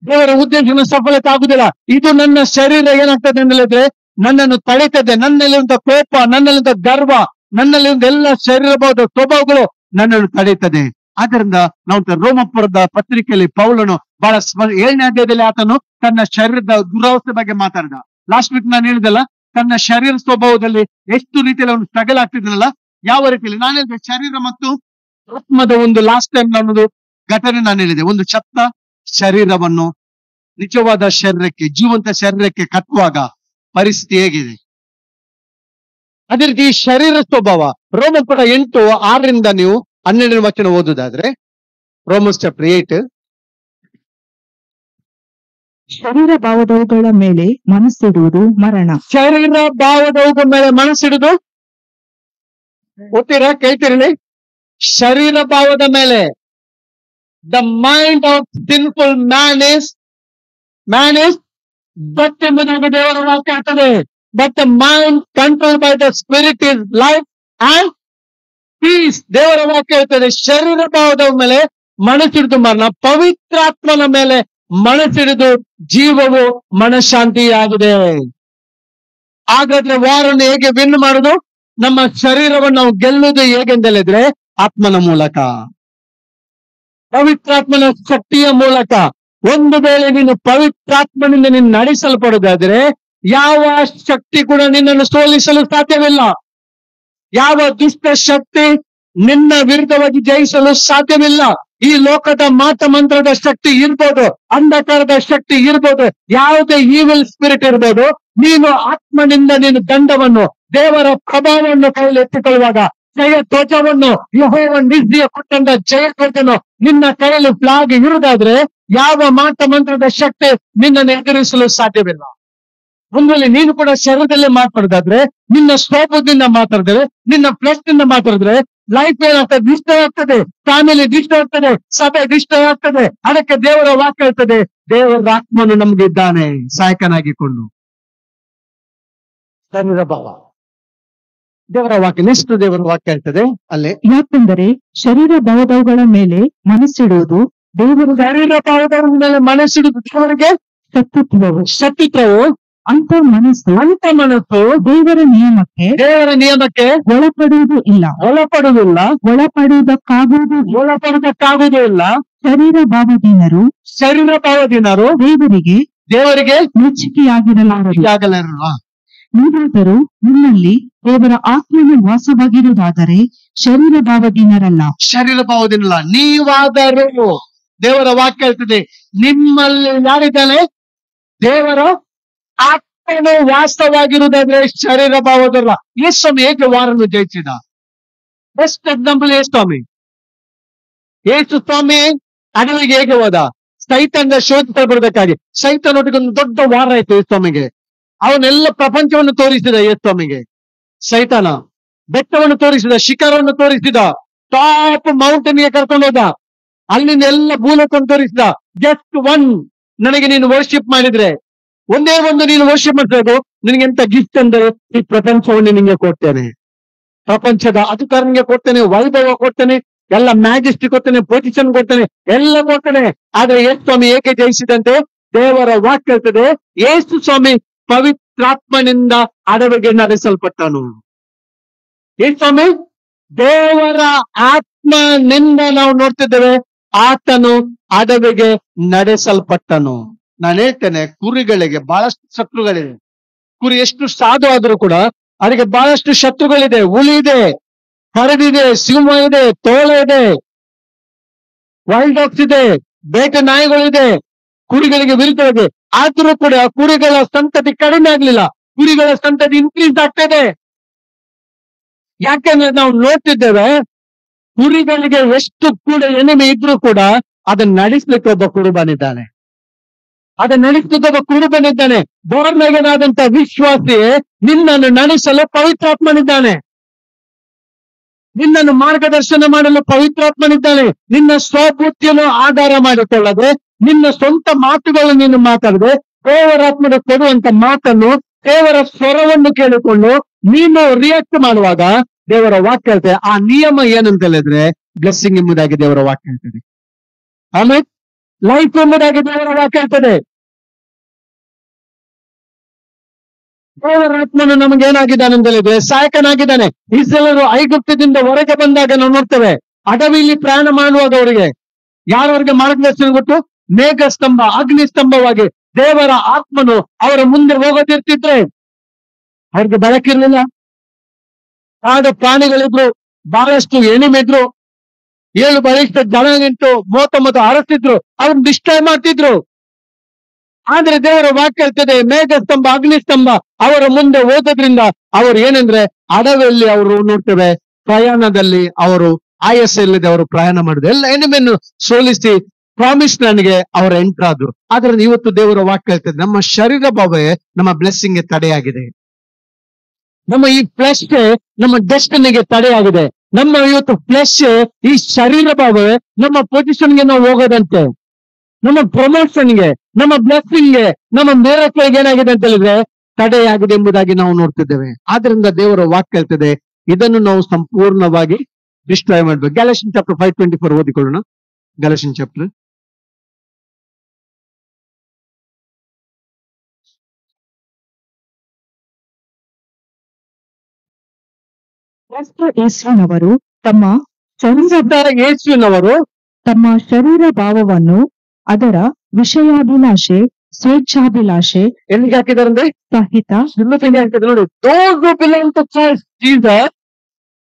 ದೇವರ ಉದ್ದೇಶನ ಸಫಲತೆ ಆಗುದಿಲ್ಲ. ಇದು ನನ್ನ ಶರೀರ ಏನಾಗ್ತದೆ ಅಂತ ಹೇಳಿದ್ರೆ ನನ್ನನ್ನು ತಡೀತದೆ. ನನ್ನಲ್ಲಿರುವಂತ ಕೋಪ, ನನ್ನಲ್ಲಿರುವಂತ ಗರ್ವ, ನನ್ನಲ್ಲಿರುವಂತ ಎಲ್ಲ ಶರೀರ ಭಾವದ ಸ್ವಭಾವಗಳು ನನ್ನನ್ನು ತಡೀತದೆ. ಆದ್ರಿಂದ ನಾವು ರೋಮಪುರದ ಪತ್ರಿಕೆಯಲ್ಲಿ ಪೌಲನು ಬಹಳ 7ನೇ ಅಧ್ಯಾಯದಲ್ಲಿ ಆತನು ತನ್ನ ಶರೀರದ ದುರವಸ್ಥೆ ಬಗ್ಗೆ ಮಾತಾಡಿದ. ಲಾಸ್ಟ್ ವೀಕ್ ನಾನು ಹೇಳಿದಲ್ಲ, ತನ್ನ ಶರೀರ ಸ್ವಭಾವದಲ್ಲಿ ಎಷ್ಟು ರೀತಿಯಲ್ಲಿ ಅವನು ಸ್ಟ್ರಗಲ್ ಆಗ್ತಿದ್ನಲ್ಲ, ಯಾವ ರೀತಿಯಲ್ಲಿ ನಾನು ಹೇಳಿದೆ ಶರೀರ ಮತ್ತು ಆತ್ಮದ ಒಂದು ಲಾಸ್ಟ್ ಟೈಮ್ ನನ್ನದು ಘಟನೆ ನಾನು ಹೇಳಿದೆ. ಒಂದು ಸತ್ತ ಶರೀರವನ್ನು ನಿಜವಾದ ಶರೀರಕ್ಕೆ, ಜೀವಂತ ಶರೀರಕ್ಕೆ ಕಟ್ಟುವಾಗ ಪರಿಸ್ಥಿತಿ ಹೇಗಿದೆ. ಅದೇ ರೀತಿ ಶರೀರ ಸ್ವಭಾವ ರೋಮಪುರ 8:6 ನೀವು 12ನೇ ವಚನ ಓದುದಾದ್ರೆ, ರೋಮನ್ಸ್ ಚಾಪ್ಟರ್ 8 ಶರೀರ ಭಾವದವುಗಳ ಮೇಲೆ ಮನಸ್ಸಿಡುವುದು ಮರಣ. ಶರೀರ ಭಾವದವುಗಳ ಮೇಲೆ ಮನಸ್ಸಿಡುದು ಗೊತ್ತೀರಾ? ಕೇಳ್ತಿರಲಿ. ಶರೀರ ಭಾವದ ಮೇಲೆ the mind of sinful man is but ಎಂಬುದಾಗಿ ದೇವರ ವಾಕ್ಯ ಆಗ್ತದೆ. But the mind control by the spirit is life and peace. ದೇವರ ವಾಕ್ಯ ಹೇಳ್ತದೆ ಶರೀರ ಭಾವದ ಮೇಲೆ ಮನಸ್ಸಿಡಿದು ಮರಣ, ಪವಿತ್ರಾತ್ಮನ ಮೇಲೆ ಮನಸ್ಸಿಡಿದು ಜೀವವು ಮನಃಶಾಂತಿಯಾಗಿದೆ. ಹಾಗಾದ್ರೆ ವಾರನ್ನು ಹೇಗೆ ವಿನ್ ಮಾಡುದು? ನಮ್ಮ ಶರೀರವನ್ನು ನಾವು ಗೆಲ್ಲುವುದು ಹೇಗೆಂದಲಿದ್ರೆ ಆತ್ಮನ ಮೂಲಕ, ಪವಿತ್ರಾತ್ಮನ ಶಕ್ತಿಯ ಮೂಲಕ. ಒಂದು ವೇಳೆ ನೀನು ಪವಿತ್ರಾತ್ಮನಿಂದ ನೀನು ನಡೆಸಲ್ಪಡುವುದಾದ್ರೆ ಯಾವ ಶಕ್ತಿ ಕೂಡ ನಿನ್ನನ್ನು ಸೋಲಿಸಲು ಸಾಧ್ಯವಿಲ್ಲ. ಯಾವ ದುಷ್ಟ ಶಕ್ತಿ ನಿನ್ನ ವಿರುದ್ಧವಾಗಿ ಜಯಿಸಲು ಸಾಧ್ಯವಿಲ್ಲ. ಈ ಲೋಕದ ಮಾತಮಂತ್ರದ ಶಕ್ತಿ ಇರ್ಬೋದು, ಅಂಧಕಾರದ ಶಕ್ತಿ ಇರ್ಬೋದು, ಯಾವುದೇ ಈವಿಲ್ ಸ್ಪಿರಿಟ್ ಇರ್ಬೋದು. ನೀನು ಆತ್ಮನಿಂದ ನೀನು ದಂಡವನ್ನು, ದೇವರ ಪ್ರಭಾವವನ್ನು ಕೈಯಲ್ಲಿ ಎತ್ತಿಕೊಳ್ಳುವಾಗ, ಜಯ ಧ್ವಜವನ್ನು, ಯೆಹೋವನ ನಿಧಿಯ ಕೊಟ್ಟಂತ ಜಯ ಧ್ವಜನು ನಿನ್ನ ಕೈಯಲ್ಲಿ ಫ್ಲಾಗ್ ಇರುವುದಾದ್ರೆ ಯಾವ ಮಾತಮಂತ್ರದ ಶಕ್ತಿ ನಿನ್ನನ್ನು ಎದುರಿಸಲು ಸಾಧ್ಯವಿಲ್ಲ. ಒಂದು ವೇಳೆ ನೀನು ಕೂಡ ಶರೀರದಲ್ಲೇ ಮಾತಾಡೋದಾದ್ರೆ, ನಿನ್ನ ಸ್ವಭಾವದಿಂದ ಮಾತಾಡಿದ್ರೆ, ನಿನ್ನ ಫ್ಲೆಶ್ ನಿಂದ ಮಾತಾಡಿದ್ರೆ ಲೈಫ್ ಏನಾಗ್ತದೆ? ಡಿಸ್ಟರ್ಬ್ ಆಗ್ತದೆ, ಫ್ಯಾಮಿಲಿ ಡಿಸ್ಟರ್ಬ್ ಆಗ್ತದೆ, ಸಭೆ ಡಿಸ್ಟರ್ಬ್ ಆಗ್ತದೆ. ಅದಕ್ಕೆ ದೇವರ ವಾಕ್ಯ ಹೇಳ್ತದೆ, ದೇವರ ಆತ್ಮನು ನಮ್ಗೆ ಇದ್ದಾನೆ ಸಹಾಯಕನಾಗಿಕೊಂಡು. ಶರೀರ ಭಾವ ದೇವರ ವಾಕ್ಯ, ನೆಕ್ಸ್ಟ್ ದೇವರ ವಾಕ್ಯ ಹೇಳ್ತದೆ ಅಲ್ಲೇ, ಯಾಕೆಂದರೆ ಶರೀರ ಭಾವದವುಗಳ ಮೇಲೆ ಮನಸ್ಸಿಡುವುದು ದೇವರು ಶರೀರ ಭಾವದ ಮೇಲೆ ಮನಸ್ಸಿಡುವುದು ದೇವರಿಗೆ ಶತ್ರುತ್ವವು. ಅಂತ ಮನಸ್ಸು ದೇವರ ನಿಯಮಕ್ಕೆ ಒಳಪಡುವುದೂ ಇಲ್ಲ, ಒಳಪಡುವುದಕ್ಕಾಗುವುದೂ ಇಲ್ಲ. ಶರೀರ ಭಾವದೀನರು ದೇವರಿಗೆ ಮೆಚ್ಚುಗೆಯಾಗಿರಲಾರರು. ನೀವಾದರೂ ನಿಮ್ಮಲ್ಲಿ ದೇವರ ಆತ್ಮನ ವಾಸವಾಗಿರುವುದಾದರೆ ಶರೀರ ಭಾವದೀನರಲ್ಲ. ನೀವಾದರೂ, ದೇವರ ವಾಕ್ಯ ಹೇಳ್ತದೆ, ನಿಮ್ಮಲ್ಲಿ ಯಾರಿದ್ದಾನೆ? ದೇವರ ಆತ್ಮನು ವಾಸ್ತವಾಗಿರುವುದಾದ್ರೆ ಶರೀರ ಭಾವದಲ್ಲ. ಯೇಸು ಸ್ವಾಮಿ ಹೇಗೆ ವಾರನ್ನು ಜಯಿಸಿದ? ಬೆಸ್ಟ್ ಎಕ್ಸಾಂಪಲ್ ಯೇಸು ಸ್ವಾಮಿ. ಯೇಸು ಸ್ವಾಮಿ ಅಡವಿಗೆ ಹೇಗೆ ಹೋದ? ಸೈತಾನ ಶೋಧಿಸಲ್ಪಡಬೇಕಾಗಿ. ಸೈತಾನೊಟ್ಟಿಗೆ ಒಂದು ದೊಡ್ಡ ವಾರ ಆಯ್ತು ಯೇಸು ಸ್ವಾಮಿಗೆ. ಅವನೆಲ್ಲ ಪ್ರಪಂಚವನ್ನು ತೋರಿಸಿದ ಯೇಸು ಸ್ವಾಮಿಗೆ. ಸೈತಾನ ಬೆಟ್ಟವನ್ನು ತೋರಿಸಿದ, ಶಿಖರವನ್ನು ತೋರಿಸಿದ, ಟಾಪ್ ಮೌಂಟೇನ್ ಗೆ ಕರ್ಕೊಂಡು ಹೋದ, ಅಲ್ಲಿಂದ ಎಲ್ಲ ಭೂಲೋಕವನ್ನು ತೋರಿಸಿದ. ಜಸ್ಟ್ ಒನ್, ನನಗೆ ನೀನು ವರ್ಷಿಪ್ ಮಾಡಿದ್ರೆ, ಒಂದೇ ಒಂದು ನೀನು ವರ್ಷಿಪ್ ಮಾಡ್ಬೇಕು, ನಿನಗೆ ಎಂತ ಗಿಫ್ಟ್ ಅಂದ್ರೆ ಈ ಪ್ರಪಂಚವನ್ನು ನಿನಗೆ ಕೊಡ್ತೇನೆ, ಪ್ರಪಂಚದ ಅಧಿಕಾರ ನಿನಗೆ ಕೊಡ್ತೇನೆ, ವೈಭವ ಕೊಡ್ತೇನೆ, ಎಲ್ಲ ಮ್ಯಾಜೆಸ್ಟಿ ಕೊಡ್ತೇನೆ, ಪೊಸಿಷನ್ ಕೊಡ್ತೇನೆ, ಎಲ್ಲ ಕೊಡ್ತೇನೆ. ಆದ್ರೆ ಯೇಸು ಸ್ವಾಮಿ ಏಕೆ ಜಯಿಸಿದಂತೆ? ದೇವರ ವಾಕ್ಯ ಹೇಳ್ತದೆ, ಯೇಸು ಸ್ವಾಮಿ ಪವಿತ್ರಾತ್ಮನಿಂದ ಅಡವಿಗೆ ನಡೆಸಲ್ಪಟ್ಟನು. ಯೇಸು ಸ್ವಾಮಿ ದೇವರ ಆತ್ಮನಿಂದ ನಾವು ನೋಡ್ತಿದ್ದೇವೆ, ಆತನು ಅಡವಿಗೆ ನಡೆಸಲ್ಪಟ್ಟನು. ನಾನು ಹೇಳ್ತೇನೆ, ಕುರಿಗಳಿಗೆ ಬಹಳಷ್ಟು ಶತ್ರುಗಳಿದೆ. ಕುರಿ ಎಷ್ಟು ಸಾಧು ಆದ್ರೂ ಕೂಡ ಅದಕ್ಕೆ ಬಹಳಷ್ಟು ಶತ್ರುಗಳಿದೆ. ಹುಲಿ ಇದೆ, ಕರಡಿದೆ, ಸಿಂಹ ಇದೆ, ತೋಳ ಇದೆ, ವೈಲ್ಡ್ ಡಾಗ್ಸ್ ಇದೆ, ಬೇಟೆ ನಾಯಿಗಳಿದೆ ಕುರಿಗಳಿಗೆ ವಿರುದ್ಧವಾಗಿ. ಆದ್ರೂ ಕೂಡ ಕುರಿಗಳ ಸಂತತಿ ಕಡಿಮೆ ಆಗ್ಲಿಲ್ಲ, ಕುರಿಗಳ ಸಂತತಿ ಇನ್ಕ್ರೀಸ್ ಆಗ್ತಾ ಇದೆ. ಯಾಕೆಂದ್ರೆ ನಾವು ನೋಡ್ತಿದ್ದೇವೆ, ಕುರಿಗಳಿಗೆ ಎಷ್ಟು ಕೂಡ ಎನಿಮೆ ಇದ್ರೂ ಕೂಡ ಅದನ್ನ ನಡೆಸ್ಲಿಕ್ಕೆ ಒಬ್ಬ ಕುರುಬನಿದ್ದಾನೆ. ಬೋರ್ನಗನಾದಂತ ವಿಶ್ವಾಸಿ ನಿನ್ನನ್ನು ನಡೆಸಲು ಪವಿತ್ರಾತ್ಮನಿದ್ದಾನೆ, ನಿನ್ನನ್ನು ಮಾರ್ಗದರ್ಶನ ಮಾಡಲು ಪವಿತ್ರಾತ್ಮನಿದ್ದಾನೆ. ನಿನ್ನ ಸ್ವಬುದ್ಧಿಯನ್ನು ಆಧಾರ ಮಾಡಿಕೊಳ್ಳದೆ, ನಿನ್ನ ಸ್ವಂತ ಮಾತುಗಳನ್ನು ನೀನು ಮಾತಾಡದೆ, ದೇವರಾತ್ಮನ ಕೊಡುವಂತ ಮಾತನ್ನು, ದೇವರ ಸ್ವರವನ್ನು ಕೇಳಿಕೊಂಡು ನೀನು ರಿಯಾಕ್ಟ್ ಮಾಡುವಾಗ ದೇವರ ವಾಕ್ಯ ಹೇಳ್ತದೆ. ಆ ನಿಯಮ ಏನಂತ ಹೇಳಿದ್ರೆ ಬ್ಲೆಸ್ಸಿಂಗ್ ಎಂಬುದಾಗಿ ದೇವರ ವಾಕ್ಯ ಹೇಳ್ತದೆ. ಆಮೇಲೆ ಲೈಫ್ ಎಂಬುದಾಗಿ ದೇವರ ವಾಕ್ಯ ಹೇಳ್ತದೆ. ದೇವರಾತ್ಮನು ನಮಗೆ ಏನಾಗಿದ್ದಾನೆ ಅಂತ ಹೇಳಿದ್ರೆ ಸಹಾಯಕನಾಗಿದ್ದಾನೆ. ಇಸ್ರಾಯೇಲರು ಐಗುಪ್ತದಿಂದ ಹೊರಗೆ ಬಂದಾಗ ನಾವು ನೋಡ್ತೇವೆ, ಅಡವಿಯಲ್ಲಿ ಪ್ರಯಾಣ ಮಾಡುವಾಗ ಅವರಿಗೆ ಯಾರವರಿಗೆ ಮಾರ್ಗದರ್ಶನ ಕೊಟ್ಟು ಮೇಘ ಸ್ತಂಭ, ಅಗ್ನಿ ಸ್ತಂಭವಾಗಿ ದೇವರ ಆತ್ಮನು ಅವರ ಮುಂದೆ ಹೋಗೋದಿರ್ತಿದ್ರೆ ಅವ್ರಿಗೆ ಬೆಳಕಿರ್ಲಿಲ್ಲ. ಕಾಡು ಪ್ರಾಣಿಗಳಿದ್ರು, ಬಹಳಷ್ಟು ಎಣಿಮೆದ್ರು, 7 ಬಲಿಷ್ಠ ಜನ ನಿಂತು 39 ಅರಸಿದ್ರು, ಅವ್ರನ್ನ ಡಿಸ್ಟ್ರಾಯ್ ಮಾಡ್ತಿದ್ರು. ಆದ್ರೆ ದೇವರ ವಾಕ್ಯ ಹೇಳ್ತದೆ, ಮೇಘ ಸ್ತಂಭ, ಅಗ್ನಿ ಸ್ತಂಭ ಅವರ ಮುಂದೆ ಹೋಗೋದ್ರಿಂದ ಅವರು ಏನಂದ್ರೆ ಅಡವಿಯಲ್ಲಿ ಅವರು ನೋಡ್ತೇವೆ, ಪ್ರಯಾಣದಲ್ಲಿ ಅವರು ಆಯಾಸ ಇಲ್ಲದೆ ಅವರು ಪ್ರಯಾಣ ಮಾಡುದು, ಎಲ್ಲ ಎನಿಮೆಯನ್ನು ಸೋಲಿಸಿ ಪ್ರಾಮಿಸ್ ನನಗೆ ಅವ್ರು ಎಂಟರ್ ಆದ್ರು. ಆದ್ರೆ ಇವತ್ತು ದೇವರ ವಾಕ್ಯ ಹೇಳ್ತದೆ ನಮ್ಮ ಶರೀರ ಭಾವೇ ನಮ್ಮ ಬ್ಲೆಸ್ಸಿಂಗ್ ಗೆ ತಡೆಯಾಗಿದೆ. ನಮ್ಮ ಈ ಫ್ಲೆಶ್ ನಮ್ಮ ಡೆಸ್ಟಿನಿಗೆ ತಡೆಯಾಗಿದೆ. ನಮ್ಮ ಇವತ್ತು ಫ್ಲೆಶ್ ಈ ಶರೀರ ಭಾವೇ ನಮ್ಮ ಪೊಸಿಷನ್ಗೆ ನಾವು ಹೋಗೋದಂತೆ, ನಮ್ಮ ಪ್ರಮೋಷನ್ಗೆ, ನಮ್ಮ ಬ್ಲೆಸ್ಸಿಂಗ್ಗೆ, ನಮ್ಮ ಮಿರಾಕಲ್ಗೆ ಏನಾಗಿದೆ ಅಂತ ಹೇಳಿದ್ರೆ ತಡೆಯಾಗಿದೆ ಎಂಬುದಾಗಿ ನಾವು ನೋಡ್ತಿದ್ದೇವೆ. ಆದ್ರಿಂದ ದೇವರ ವಾಕ್ಯ ಹೇಳ್ತದೆ ಇದನ್ನು ನಾವು ಸಂಪೂರ್ಣವಾಗಿ ಡಿಸ್ಟ್ರಾಯ್ ಮಾಡ್ಬೇಕು. ಗ್ಯಾಲಷಿಯನ್ ಚಾಪ್ಟರ್ 5:24 ಓದಿಕೊಳ್ಳೋಣ. ಗ್ಯಾಲಷಿಯನ್ ಚಾಪ್ಟರ್ ಕ್ರಿಸ್ತ ಯೇಸುವಿನವರು ತಮ್ಮ ಯೇಸುವಿನವರು ತಮ್ಮ ಶರೀರ ಭಾವವನ್ನು ಅದರ ವಿಷಯಾಭಿಲಾಷೆ, ಸ್ವೇಚ್ಛಾಭಿಲಾಷೆ ಎಲ್ಲಿಗೆ ಹಾಕಿದಾರಂದ್ರೆ ಸಹಿತ ನೋಡಿ, those who belong to Christ Jesus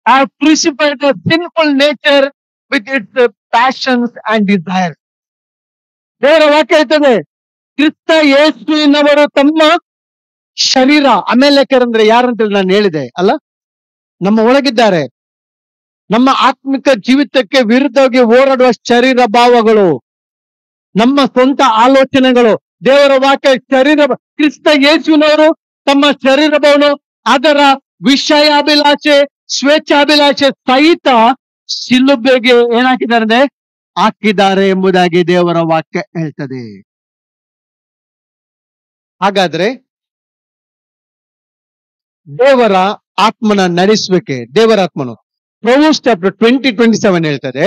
have crucified the sinful nature with its passions and desires. ದೇವರ ವಾಕ್ಯ ಹೇಳ್ತದೆ ಕ್ರಿಸ್ತ ಯೇಸುವಿನವರು ತಮ್ಮ ಶರೀರ, ಅಮೇಲೆಕರಂದ್ರೆ ಯಾರಂತ ನಾನು ಹೇಳಿದೆ ಅಲ್ಲ, ನಮ್ಮ ಒಳಗಿದ್ದಾರೆ. ನಮ್ಮ ಆತ್ಮಿಕ ಜೀವಿತಕ್ಕೆ ವಿರುದ್ಧವಾಗಿ ಹೋರಾಡುವ ಶರೀರ ಭಾವಗಳು, ನಮ್ಮ ಸ್ವಂತ ಆಲೋಚನೆಗಳು. ದೇವರ ವಾಕ್ಯ ಶರೀರ ಕ್ರಿಸ್ತ ಯೇಸುವಿನವರು ತಮ್ಮ ಶರೀರ ಭಾವನು ಅದರ ವಿಷಯಾಭಿಲಾಷೆ, ಸ್ವೇಚ್ಛಾಭಿಲಾಷೆ ಸಹಿತ ಶಿಲುಬೆಗೆ ಏನಾಕಿದ್ದಾರೆ ಹಾಕಿದ್ದಾರೆ ಎಂಬುದಾಗಿ ದೇವರ ವಾಕ್ಯ ಹೇಳ್ತದೆ. ಹಾಗಾದ್ರೆ ದೇವರ ಆತ್ಮನ ನಡೆಸಬೇಕೆ? ದೇವರ ಆತ್ಮನು ಪ್ರೊವರ್ಬ್ಸ್ ಚಾಪ್ಟರ್ 20:27 ಹೇಳ್ತದೆ.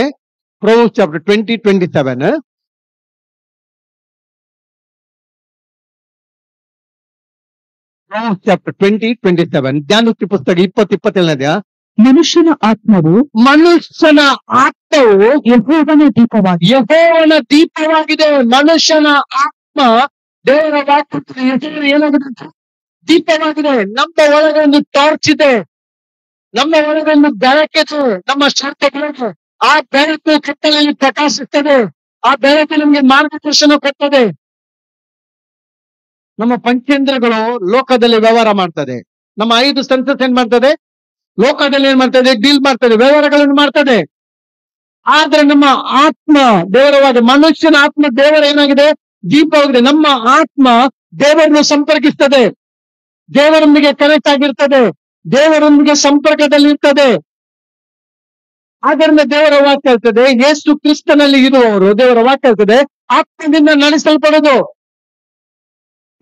ಪ್ರೊವರ್ಬ್ಸ್ ಚಾಪ್ಟರ್ 20:27 ಚಾಪ್ಟರ್ 20:27 ಜ್ಞಾನೋಕ್ತಿ ಪುಸ್ತಕ 20:27 ಮನುಷ್ಯನ ಆತ್ಮವು ಯೆಹೋವನ ದೀಪವಾಗಿದೆ. ಯೆಹೋವನ ದೀಪವಾಗಿದೆ. ಮನುಷ್ಯನ ಆತ್ಮ ದೇವರ ವಾಕ್ಯ ಏನಾಗಿದೆ? ದೀಪವಾಗಿದೆ. ನಮ್ಮ ಒಳಗೆ ಒಂದು ಟಾರ್ಚ್ ಇದೆ, ನಮ್ಮ ಒಳಗೆ ಒಂದು ಬೆಳಕಿದೆ, ನಮ್ಮ ಶಾಖೆಗಳಿಗೆ ಆ ಬೆಳಕು ಕತ್ತಲಲ್ಲಿ ಪ್ರಕಾಶಿಸ್ತದೆ. ಆ ಬೆಳಕು ನಮ್ಗೆ ಮಾರ್ಗದರ್ಶನ ಕೊಡ್ತದೆ. ನಮ್ಮ ಪಂಚೇಂದ್ರಗಳು ಲೋಕದಲ್ಲಿ ವ್ಯವಹಾರ ಮಾಡ್ತದೆ. ನಮ್ಮ 5 ಸೆನ್ಸಸ್ ಏನ್ ಮಾಡ್ತದೆ? ಲೋಕದಲ್ಲಿ ಏನ್ ಮಾಡ್ತದೆ? ಡೀಲ್ ಮಾಡ್ತದೆ, ವ್ಯವಹಾರಗಳನ್ನು ಮಾಡ್ತದೆ. ಆದ್ರೆ ನಮ್ಮ ಆತ್ಮ ದೇವರವಾದ, ಮನುಷ್ಯನ ಆತ್ಮ ದೇವರ ಏನಾಗಿದೆ? ದೀಪವಾಗಿದೆ. ನಮ್ಮ ಆತ್ಮ ದೇವರನ್ನು ಸಂಪರ್ಕಿಸ್ತದೆ, ದೇವರೊಂದಿಗೆ ಕನೆಕ್ಟ್ ಆಗಿರ್ತದೆ, ದೇವರೊಂದಿಗೆ ಸಂಪರ್ಕದಲ್ಲಿ ಇರ್ತದೆ. ಆದ್ದರಿಂದ ದೇವರ ವಾಕ್ಯ ಹೇಳ್ತದೆ ಯೇಸು ಕ್ರಿಸ್ತನಲ್ಲಿ ಇರುವವರು, ದೇವರ ವಾಕ್ಯ ಹೇಳ್ತದೆ ಆತ್ಮದಿಂದ ನಡೆಸಲ್ಪಡೋದು.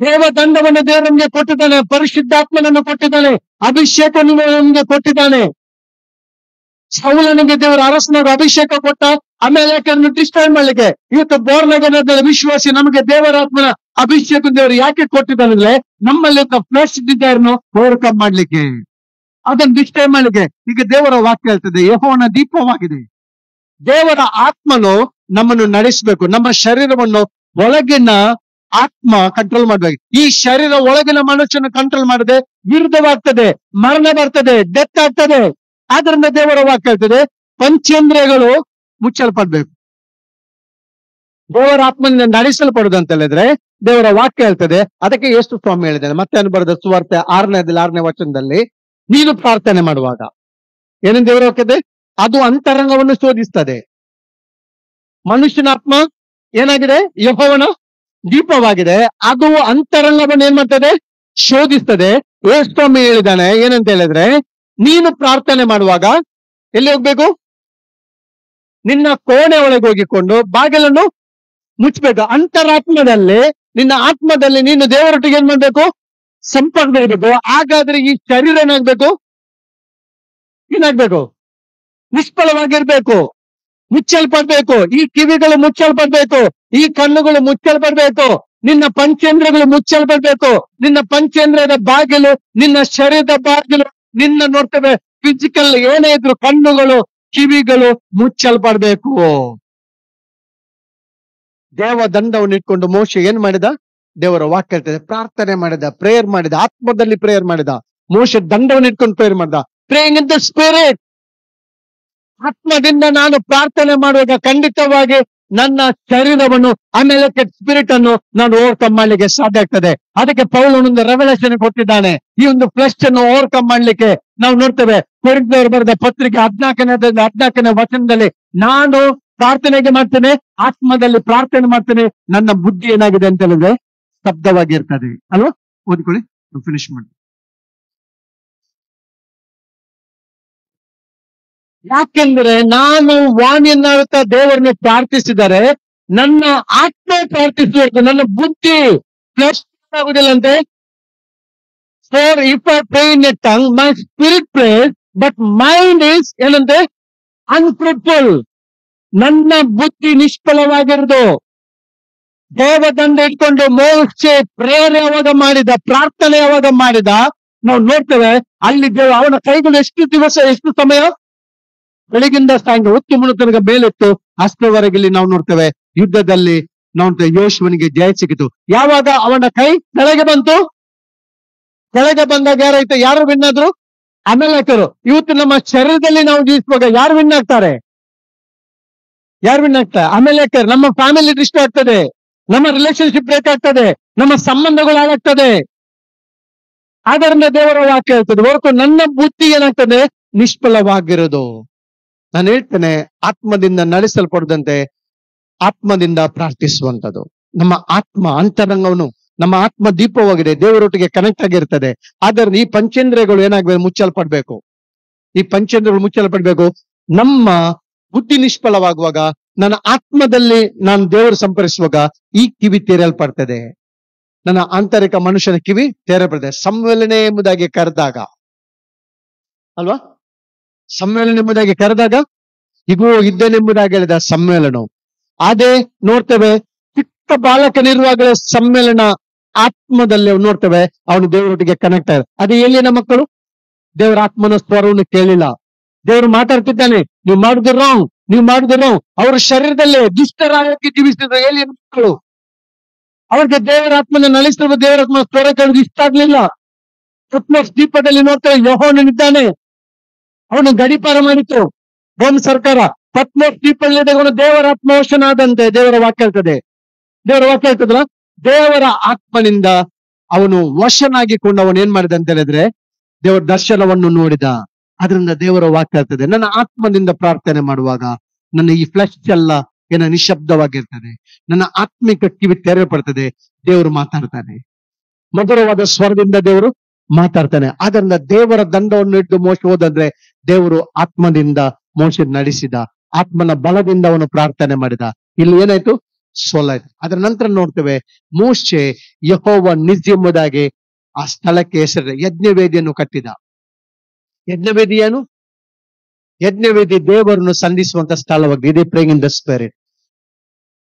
ದೇವದಂಡವನ್ನು ದೇವರು ನಮಗೆ ಕೊಟ್ಟಿದ್ದಾನೆ, ಪರಿಶುದ್ಧಾತ್ಮನನ್ನು ಕೊಟ್ಟಿದ್ದಾನೆ, ಅಭಿಷೇಕವನ್ನು ನಮಗೆ ಕೊಟ್ಟಿದ್ದಾನೆ. ಸೌಲನಿಗೆ ದೇವರ ಅರಸನಾಗ ಅಭಿಷೇಕ ಕೊಟ್ಟ, ಆಮೇಲೆ ಡಿಸ್ಟ್ರಾಯ್ ಮಾಡ್ಲಿಕ್ಕೆ. ಇವತ್ತು ಬೋರ್ನಗರದ ವಿಶ್ವಾಸಿ ನಮಗೆ ದೇವರಾತ್ಮನ ಅಭಿಷೇಕ ದೇವರು ಯಾಕೆ ಕೊಟ್ಟಿದ್ದಾನೆ ಅಂದ್ರೆ ನಮ್ಮಲ್ಲಿ ಫ್ಲೆಶ್ ಡಿಸೈರ್ನು ಓವರ್ಕಮ್ ಮಾಡ್ಲಿಕ್ಕೆ, ಅದನ್ನು ಡಿಸ್ಟ್ರಾಯ್ ಮಾಡ್ಲಿಕ್ಕೆ. ಈಗ ದೇವರ ವಾಕ್ಯ ಹೇಳ್ತದೆ ಯೆಹೋವನ ದೀಪವಾಗಿದೆ. ದೇವರ ಆತ್ಮನು ನಮ್ಮನ್ನು ನಡೆಸಬೇಕು. ನಮ್ಮ ಶರೀರವನ್ನು ಒಳಗಿನ ಆತ್ಮ ಕಂಟ್ರೋಲ್ ಮಾಡ್ಬೇಕು. ಈ ಶರೀರ ಒಳಗಿನ ಮನುಷ್ಯನ ಕಂಟ್ರೋಲ್ ಮಾಡದೆ ವಿರುದ್ಧವಾಗ್ತದೆ, ಮರಣ ಬರ್ತದೆ, ಡೆತ್ ಆಗ್ತದೆ. ಆದ್ರಿಂದ ದೇವರ ವಾಕ್ಯ ಹೇಳ್ತದೆ ಪಂಚೇಂದ್ರಿಯಗಳು ಮುಚ್ಚಲ್ಪಡ್ಬೇಕು. ದೇವರ ಆತ್ಮನಿಂದ ನಡೆಸಲ್ಪಡುದು ಅಂತ ಹೇಳಿದ್ರೆ ದೇವರ ವಾಕ್ಯ ಹೇಳ್ತದೆ. ಅದಕ್ಕೆ ಯೇಸು ಸ್ವಾಮಿ ಹೇಳಿದ್ದಾನೆ ಮತ್ತೆ ಬರೆದ ಸುವಾರ್ತೆ 6ನೇ ವಚನದಲ್ಲಿ, ನೀನು ಪ್ರಾರ್ಥನೆ ಮಾಡುವಾಗ ಏನೇನು ದೇವರ ವಾಕ್ಯದೆ ಅದು ಅಂತರಂಗವನ್ನು ಶೋಧಿಸ್ತದೆ. ಮನುಷ್ಯನ ಆತ್ಮ ಏನಾಗಿದೆ? ಯೆಹೋವನ ದೀಪವಾಗಿದೆ. ಅದು ಅಂತರಂಗವನ್ನು ಏನ್ ಮಾಡ್ತದೆ? ಶೋಧಿಸ್ತದೆ. ಯೇಸು ಸ್ವಾಮಿ ಹೇಳಿದ್ದಾನೆ ಏನಂತ ಹೇಳಿದ್ರೆ, ನೀನು ಪ್ರಾರ್ಥನೆ ಮಾಡುವಾಗ ಎಲ್ಲಿ ಹೋಗ್ಬೇಕು? ನಿನ್ನ ಕೋಣೆ ಒಳಗೆ ಹೋಗಿಕೊಂಡು ಬಾಗಿಲನ್ನು ಮುಚ್ಚಬೇಕು. ಅಂತರಾತ್ಮದಲ್ಲಿ, ನಿನ್ನ ಆತ್ಮದಲ್ಲಿ ನೀನು ದೇವರೊಟ್ಟಿಗೆ ಏನ್ ಮಾಡ್ಬೇಕು? ಸಂಪರ್ಕ ಇರಬೇಕು. ಹಾಗಾದ್ರೆ ಈ ಶರೀರ ಏನಾಗ್ಬೇಕು? ನಿಷ್ಫಲವಾಗಿರ್ಬೇಕು, ಮುಚ್ಚಲ್ಪಡ್ಬೇಕು. ಈ ಕಿವಿಗಳು ಮುಚ್ಚಲ್ಪಡ್ಬೇಕು, ಈ ಕಣ್ಣುಗಳು ಮುಚ್ಚಲ್ಪಡ್ಬೇಕು, ನಿನ್ನ ಪಂಚೇಂದ್ರಗಳು ಮುಚ್ಚಲ್ಪಡ್ಬೇಕು. ನಿನ್ನ ಪಂಚೇಂದ್ರದ ಬಾಗಿಲು, ನಿನ್ನ ಶರೀರದ ಬಾಗಿಲು, ನಿನ್ನ ನೋಡ್ತೇವೆ ಫಿಸಿಕಲ್ ಏನೇ ಇದ್ರು ಕಣ್ಣುಗಳು, ಕಿವಿಗಳು ಮುಚ್ಚಲ್ಪಡ್ಬೇಕು. ದೇವ ದಂಡವನ್ನು ಇಟ್ಕೊಂಡು ಮೋಶೆ ಏನ್ ಮಾಡಿದ? ದೇವರ ವಾಕ್ಯ ಹೇಳ್ತದೆ ಪ್ರಾರ್ಥನೆ ಮಾಡಿದ, ಪ್ರೇಯರ್ ಮಾಡಿದ, ಆತ್ಮದಲ್ಲಿ ಪ್ರೇಯರ್ ಮಾಡಿದ. ಮೋಶೆ ದಂಡವನ್ನು ಇಟ್ಕೊಂಡು ಪ್ರೇಯರ್ ಮಾಡಿದ. Praying in the spirit. ಆತ್ಮದಿಂದ ನಾನು ಪ್ರಾರ್ಥನೆ ಮಾಡುವಾಗ ಖಂಡಿತವಾಗಿ ನನ್ನ ಶರೀರವನ್ನು ಆಮೇಲೆ ಸ್ಪಿರಿಟ್ ಅನ್ನು ನಾನು ಓವರ್ಕಮ್ ಮಾಡ್ಲಿಕ್ಕೆ ಸಾಧ್ಯ ಆಗ್ತದೆ. ಅದಕ್ಕೆ ಪೌಲನೊಂದು ರೆವಲೇಷನ್ ಕೊಟ್ಟಿದ್ದಾನೆ. ಈ ಒಂದು ಫ್ಲೆಶ್ ಅನ್ನು ಓವರ್ಕಮ್ ಮಾಡ್ಲಿಕ್ಕೆ ನಾವು ನೋಡ್ತೇವೆ. ಕೊರಿಂಥದವರು ಬರೆದ ಪತ್ರಿಕೆ 14ನೇ ವಚನದಲ್ಲಿ, ನಾನು ಪ್ರಾರ್ಥನೆಗೆ ಮಾಡ್ತೇನೆ, ಆತ್ಮದಲ್ಲಿ ಪ್ರಾರ್ಥನೆ ಮಾಡ್ತೇನೆ, ನನ್ನ ಬುದ್ಧಿ ಏನಾಗಿದೆ ಅಂತ ಹೇಳಿದ್ರೆ ಸ್ತಬ್ಧವಾಗಿರ್ತದೆ ಅಲ್ವಾ. ಓದ್ಕೊಳ್ಳಿ, ಫಿನಿಶ್ ಮಾಡಿ. ಯಾಕೆಂದ್ರೆ ನಾನು ವಾಣಿಯನ್ನಾಡುತ್ತಾ ದೇವರನ್ನು ಪ್ರಾರ್ಥಿಸಿದರೆ ನನ್ನ ಆತ್ಮ ಪ್ರಾರ್ಥಿಸಬೇಕು, ನನ್ನ ಬುದ್ಧಿ ಫ್ಲೆಶ್ ಆಗುದಿಲ್ಲ ಅಂತೆ. For if I pray in a tongue, my spirit prays, but mind is ಏನಂತೆ unfruitful. ನನ್ನ ಬುದ್ಧಿ ನಿಷ್ಫಲವಾಗಿರುವುದು. ದೇವದಂಡ ಇಟ್ಕೊಂಡು ಮೋಕ್ಷೆ ಪ್ರೇರಣೆ ಯಾವಾಗ ಮಾಡಿದ, ಪ್ರಾರ್ಥನೆ ಯಾವಾಗ ಮಾಡಿದ ನಾವು ನೋಡ್ತೇವೆ. ಅಲ್ಲಿ ಅವನ ಕೈಗಳು ಎಷ್ಟು ದಿವಸ, ಎಷ್ಟು ಸಮಯ, ಬೆಳಗಿಂದ ಸಾಯಂಕಾಲ ಹೊತ್ತು ಮುಳುತನಕ ಮೇಲೆತ್ತು ಅಷ್ಟವರೆಗೆ ಇಲ್ಲಿ ನಾವು ನೋಡ್ತೇವೆ. ಯುದ್ಧದಲ್ಲಿ ನಾವು ಯೋಶುವನಿಗೆ ಜಯ ಸಿಕ್ಕಿತು. ಯಾವಾಗ ಅವನ ಕೈ ಕೆಳಗೆ ಬಂತು, ಕೆಳಗೆ ಬಂದಾಗ ಯಾರಾಯ್ತು, ಯಾರು ವಿನ್ ಆದ್ರು? ಅಮೆಲೇಕರು. ಇವತ್ತು ನಮ್ಮ ಶರೀರದಲ್ಲಿ ನಾವು ಜೀವಿಸುವಾಗ ಯಾರು ವಿನ್ ಆಗ್ತಾರೆ? ಯಾರು ವಿನ್ ಆಗ್ತಾರೆ? ಅಮೆಲೇಕರ್. ನಮ್ಮ ಫ್ಯಾಮಿಲಿ ಡಿಸ್ಟ್ರಾಕ್ಟ್ ಆಗ್ತದೆ, ನಮ್ಮ ರಿಲೇಶನ್ಶಿಪ್ ಬ್ರೇಕ್ ಆಗ್ತದೆ, ನಮ್ಮ ಸಂಬಂಧಗಳು ಹಾಳಾಗ್ತದೆ. ಆದ್ದರಿಂದ ದೇವರ ವಾಕ್ಯ ಹೇಳ್ತದೆ, ಹೊರತು ನನ್ನ ಬುದ್ಧಿ ಏನಾಗ್ತದೆ, ನಿಷ್ಫಲವಾಗಿರೋದು. ನಾನು ಹೇಳ್ತೇನೆ, ಆತ್ಮದಿಂದ ನಡೆಸಲ್ಪಡದಂತೆ ಆತ್ಮದಿಂದ ಪ್ರಾರ್ಥಿಸುವಂಥದ್ದು. ನಮ್ಮ ಆತ್ಮ ಅಂತರಂಗವನು, ನಮ್ಮ ಆತ್ಮ ದೀಪವಾಗಿದೆ, ದೇವರೊಟ್ಟಿಗೆ ಕನೆಕ್ಟ್ ಆಗಿರ್ತದೆ. ಆದ್ದರಿಂದ ಈ ಪಂಚೇಂದ್ರಿಯಗಳು ಏನಾಗಬೇಕು, ಮುಚ್ಚಲ್ಪಡ್ಬೇಕು. ಈ ಪಂಚೇಂದ್ರಿಯಗಳು ಮುಚ್ಚಲ್ಪಡ್ಬೇಕು. ನಮ್ಮ ಬುದ್ಧಿ ನಿಷ್ಫಲವಾಗುವಾಗ, ನನ್ನ ಆತ್ಮದಲ್ಲಿ ನಾನು ದೇವರು ಸಂಪರ್ಕಿಸುವಾಗ ಈ ಕಿವಿ ತೆರೆಯಲ್ಪಡ್ತದೆ. ನನ್ನ ಆಂತರಿಕ ಮನುಷ್ಯನ ಕಿವಿ ತೆರೆಯಲ್ಪಡ್ತದೆ. ಸಮ್ಮೇಳನೆ ಎಂಬುದಾಗಿ ಕರೆದಾಗ ಅಲ್ವಾ, ಸಮ್ಮೇಳನ ಎಂಬುದಾಗಿ ಕರೆದಾಗ ಇಗೋ ಇದ್ದೇನೆಂಬುದಾಗಿ ಹೇಳಿದ ಸಮ್ಮೇಳನ. ಅದೇ ನೋಡ್ತೇವೆ, ಚಿಕ್ಕ ಬಾಲಕನಿರುವಾಗಲೇ ಸಮ್ಮೇಳನ ಆತ್ಮದಲ್ಲಿ ನೋಡ್ತೇವೆ, ಅವನು ದೇವರೊಟ್ಟಿಗೆ ಕನೆಕ್ಟ್ ಆಗ. ಅದೇ ಎಲ್ಲಿನ ಮಕ್ಕಳು ದೇವರ ಆತ್ಮನ ಸ್ವರವನ್ನು ಕೇಳಿಲ್ಲ. ದೇವರು ಮಾತಾಡ್ತಿದ್ದಾನೆ, ನೀವು ಮಾಡುದು ರಾಂಗ್, ನೀವು ಮಾಡುದು ರಾಂಗ್. ಅವರ ಶರೀರದಲ್ಲೇ ದುಷ್ಟರಾಗಿ ಜೀವಿಸಿದ್ರು ಎಲ್ಲಿನ ಮಕ್ಕಳು. ಅವ್ರಿಗೆ ದೇವರ ಆತ್ಮನ ನಡೆಸಿರುವ ದೇವರ ಆತ್ಮ ಸ್ವರ ಕೇಳಿದ್ರು ಇಷ್ಟ ಆಗ್ಲಿಲ್ಲ. ಪತ್ಮೋಸ್ ದ್ವೀಪದಲ್ಲಿ ನೋಡ್ತೇವೆ, ಯೆಹೋವನಿದ್ದಾನೆ, ಅವನು ಗಡಿಪಾರ ಮಾಡಿತ್ತು ರೋಮ್ ಸರ್ಕಾರ. ಪತ್ಮೋಸ್ ದ್ವೀಪದಲ್ಲಿ ಅವನು ದೇವರ ಆತ್ಮವಶನಾದಂತೆ ದೇವರ ವಾಕ್ಯ ಹೇಳ್ತದೆ. ದೇವರ ವಾಕ್ಯ ಹೇಳ್ತದಲ್ಲ, ದೇವರ ಆತ್ಮನಿಂದ ಅವನು ವಶನಾಗಿಕೊಂಡು ಅವನು ಏನ್ ಮಾಡಿದ ಅಂತ ಹೇಳಿದ್ರೆ ದೇವರ ದರ್ಶನವನ್ನು ನೋಡಿದ. ಅದರಿಂದ ದೇವರ ವಾಕ್ಯ ಹೇಳ್ತದೆ, ನನ್ನ ಆತ್ಮದಿಂದ ಪ್ರಾರ್ಥನೆ ಮಾಡುವಾಗ ನನ್ನ ಈ ಫ್ಲೆಶ್ ಎಲ್ಲ ಏನ ನಿಶಬ್ದವಾಗಿರ್ತದೆ, ನನ್ನ ಆತ್ಮಿಕ ಕಿವಿ ತೆರೆಯಲ್ಪಡ್ತದೆ. ದೇವರು ಮಾತಾಡ್ತಾನೆ, ಮಧುರವಾದ ಸ್ವರದಿಂದ ದೇವರು ಮಾತಾಡ್ತಾನೆ. ಅದರಿಂದ ದೇವರ ದಂಡವನ್ನು ಹಿಡಿದು ಮೋಶ ಹೋದಂದ್ರೆ ದೇವರು ಆತ್ಮದಿಂದ ಮೋಶ ನಡೆಸಿದ, ಆತ್ಮನ ಬಲದಿಂದ ಅವನು ಪ್ರಾರ್ಥನೆ ಮಾಡಿದ. ಇಲ್ಲಿ ಏನಾಯ್ತು, ಸೋಲಾಯ್ತು. ಅದರ ನಂತರ ನೋಡ್ತೇವೆ, ಮೋಶೆ ಯೆಹೋವ ನಿಜ್ ಎಂಬುದಾಗಿ ಆ ಸ್ಥಳಕ್ಕೆ ಹೆಸರು ಯಜ್ಞವೇದಿಯನ್ನು ಕಟ್ಟಿದ. ಯಜ್ಞವೇದಿ ಏನು? ಯಜ್ಞವೇದಿ ದೇವರನ್ನು ಸಂಧಿಸುವಂತ ಸ್ಥಳವಾಗಿದೆ. ಇದೇ ಪ್ರೇಯಿಂಗ್ ಇನ್ ದ ಸ್ಪಿರಿಟ್.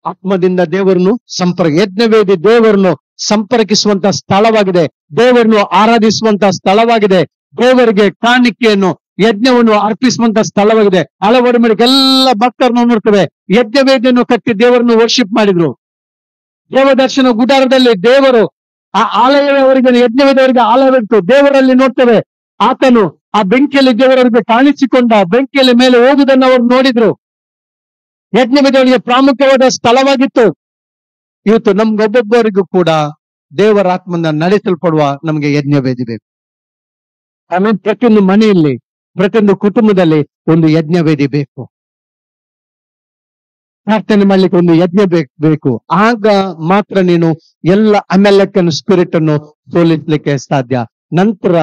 ಆತ್ಮದಿಂದ ದೇವರನ್ನು ಯಜ್ಞವೇದಿ ದೇವರನ್ನು ಸಂಪರ್ಕಿಸುವಂತ ಸ್ಥಳವಾಗಿದೆ, ದೇವರನ್ನು ಆರಾಧಿಸುವಂತ ಸ್ಥಳವಾಗಿದೆ, ದೇವರಿಗೆ ಕಾಣಿಕೆಯನ್ನು ಯಜ್ಞವನ್ನು ಅರ್ಪಿಸುವಂತ ಸ್ಥಳವಾಗಿದೆ. ಹಲವಾರು ಎಲ್ಲ ಭಕ್ತರನ್ನು ನೋಡ್ತೇವೆ, ಯಜ್ಞವೇದಿಯನ್ನು ಕಟ್ಟಿ ದೇವರನ್ನು ವರ್ಷಿಪ್ ಮಾಡಿದ್ರು. ದೇವದರ್ಶನ ಗುಡಾರದಲ್ಲಿ ದೇವರು ಆ ಆಲಯವರಿಗೆ, ಯಜ್ಞವೇದಿಯವರಿಗೆ ಆಲಯವಿತ್ತು. ದೇವರಲ್ಲಿ ನೋಡ್ತೇವೆ, ಆತನು ಆ ಬೆಂಕಿಯಲ್ಲಿ ದೇವರವರಿಗೆ ಕಾಣಿಸಿಕೊಂಡ, ಬೆಂಕಿಯಲ್ಲಿ ಮೇಲೆ ಹೋಗುವುದನ್ನು ಅವರು ನೋಡಿದ್ರು. ಯಜ್ಞವೇದಿಯವರಿಗೆ ಪ್ರಾಮುಖ್ಯವಾದ ಸ್ಥಳವಾಗಿತ್ತು. ಇವತ್ತು ನಮ್ಗೊಬ್ಬೊಬ್ಬರಿಗೂ ಕೂಡ ದೇವರ ಆತ್ಮನ ನಡೆಸಲ್ಪಡುವ ನಮಗೆ ಯಜ್ಞವೇದಿ ಬೇಕು. ಆಮೇಲೆ ಪ್ರತಿಯೊಂದು ಮನೆಯಲ್ಲಿ, ಪ್ರತಿಯೊಂದು ಕುಟುಂಬದಲ್ಲಿ ಒಂದು ಯಜ್ಞವೇದಿ ಬೇಕು. ಪ್ರಾರ್ಥನೆ ಮಾಡ್ಲಿಕ್ಕೆ ಒಂದು ಯಜ್ಞ ಬೇಕು. ಆಗ ಮಾತ್ರ ನೀನು ಎಲ್ಲ ಅಮೆಲೆಕನ್ ಸ್ಪಿರಿಟ್ ಅನ್ನು ಸೋಲಿಸ್ಲಿಕ್ಕೆ ಸಾಧ್ಯ. ನಂತರ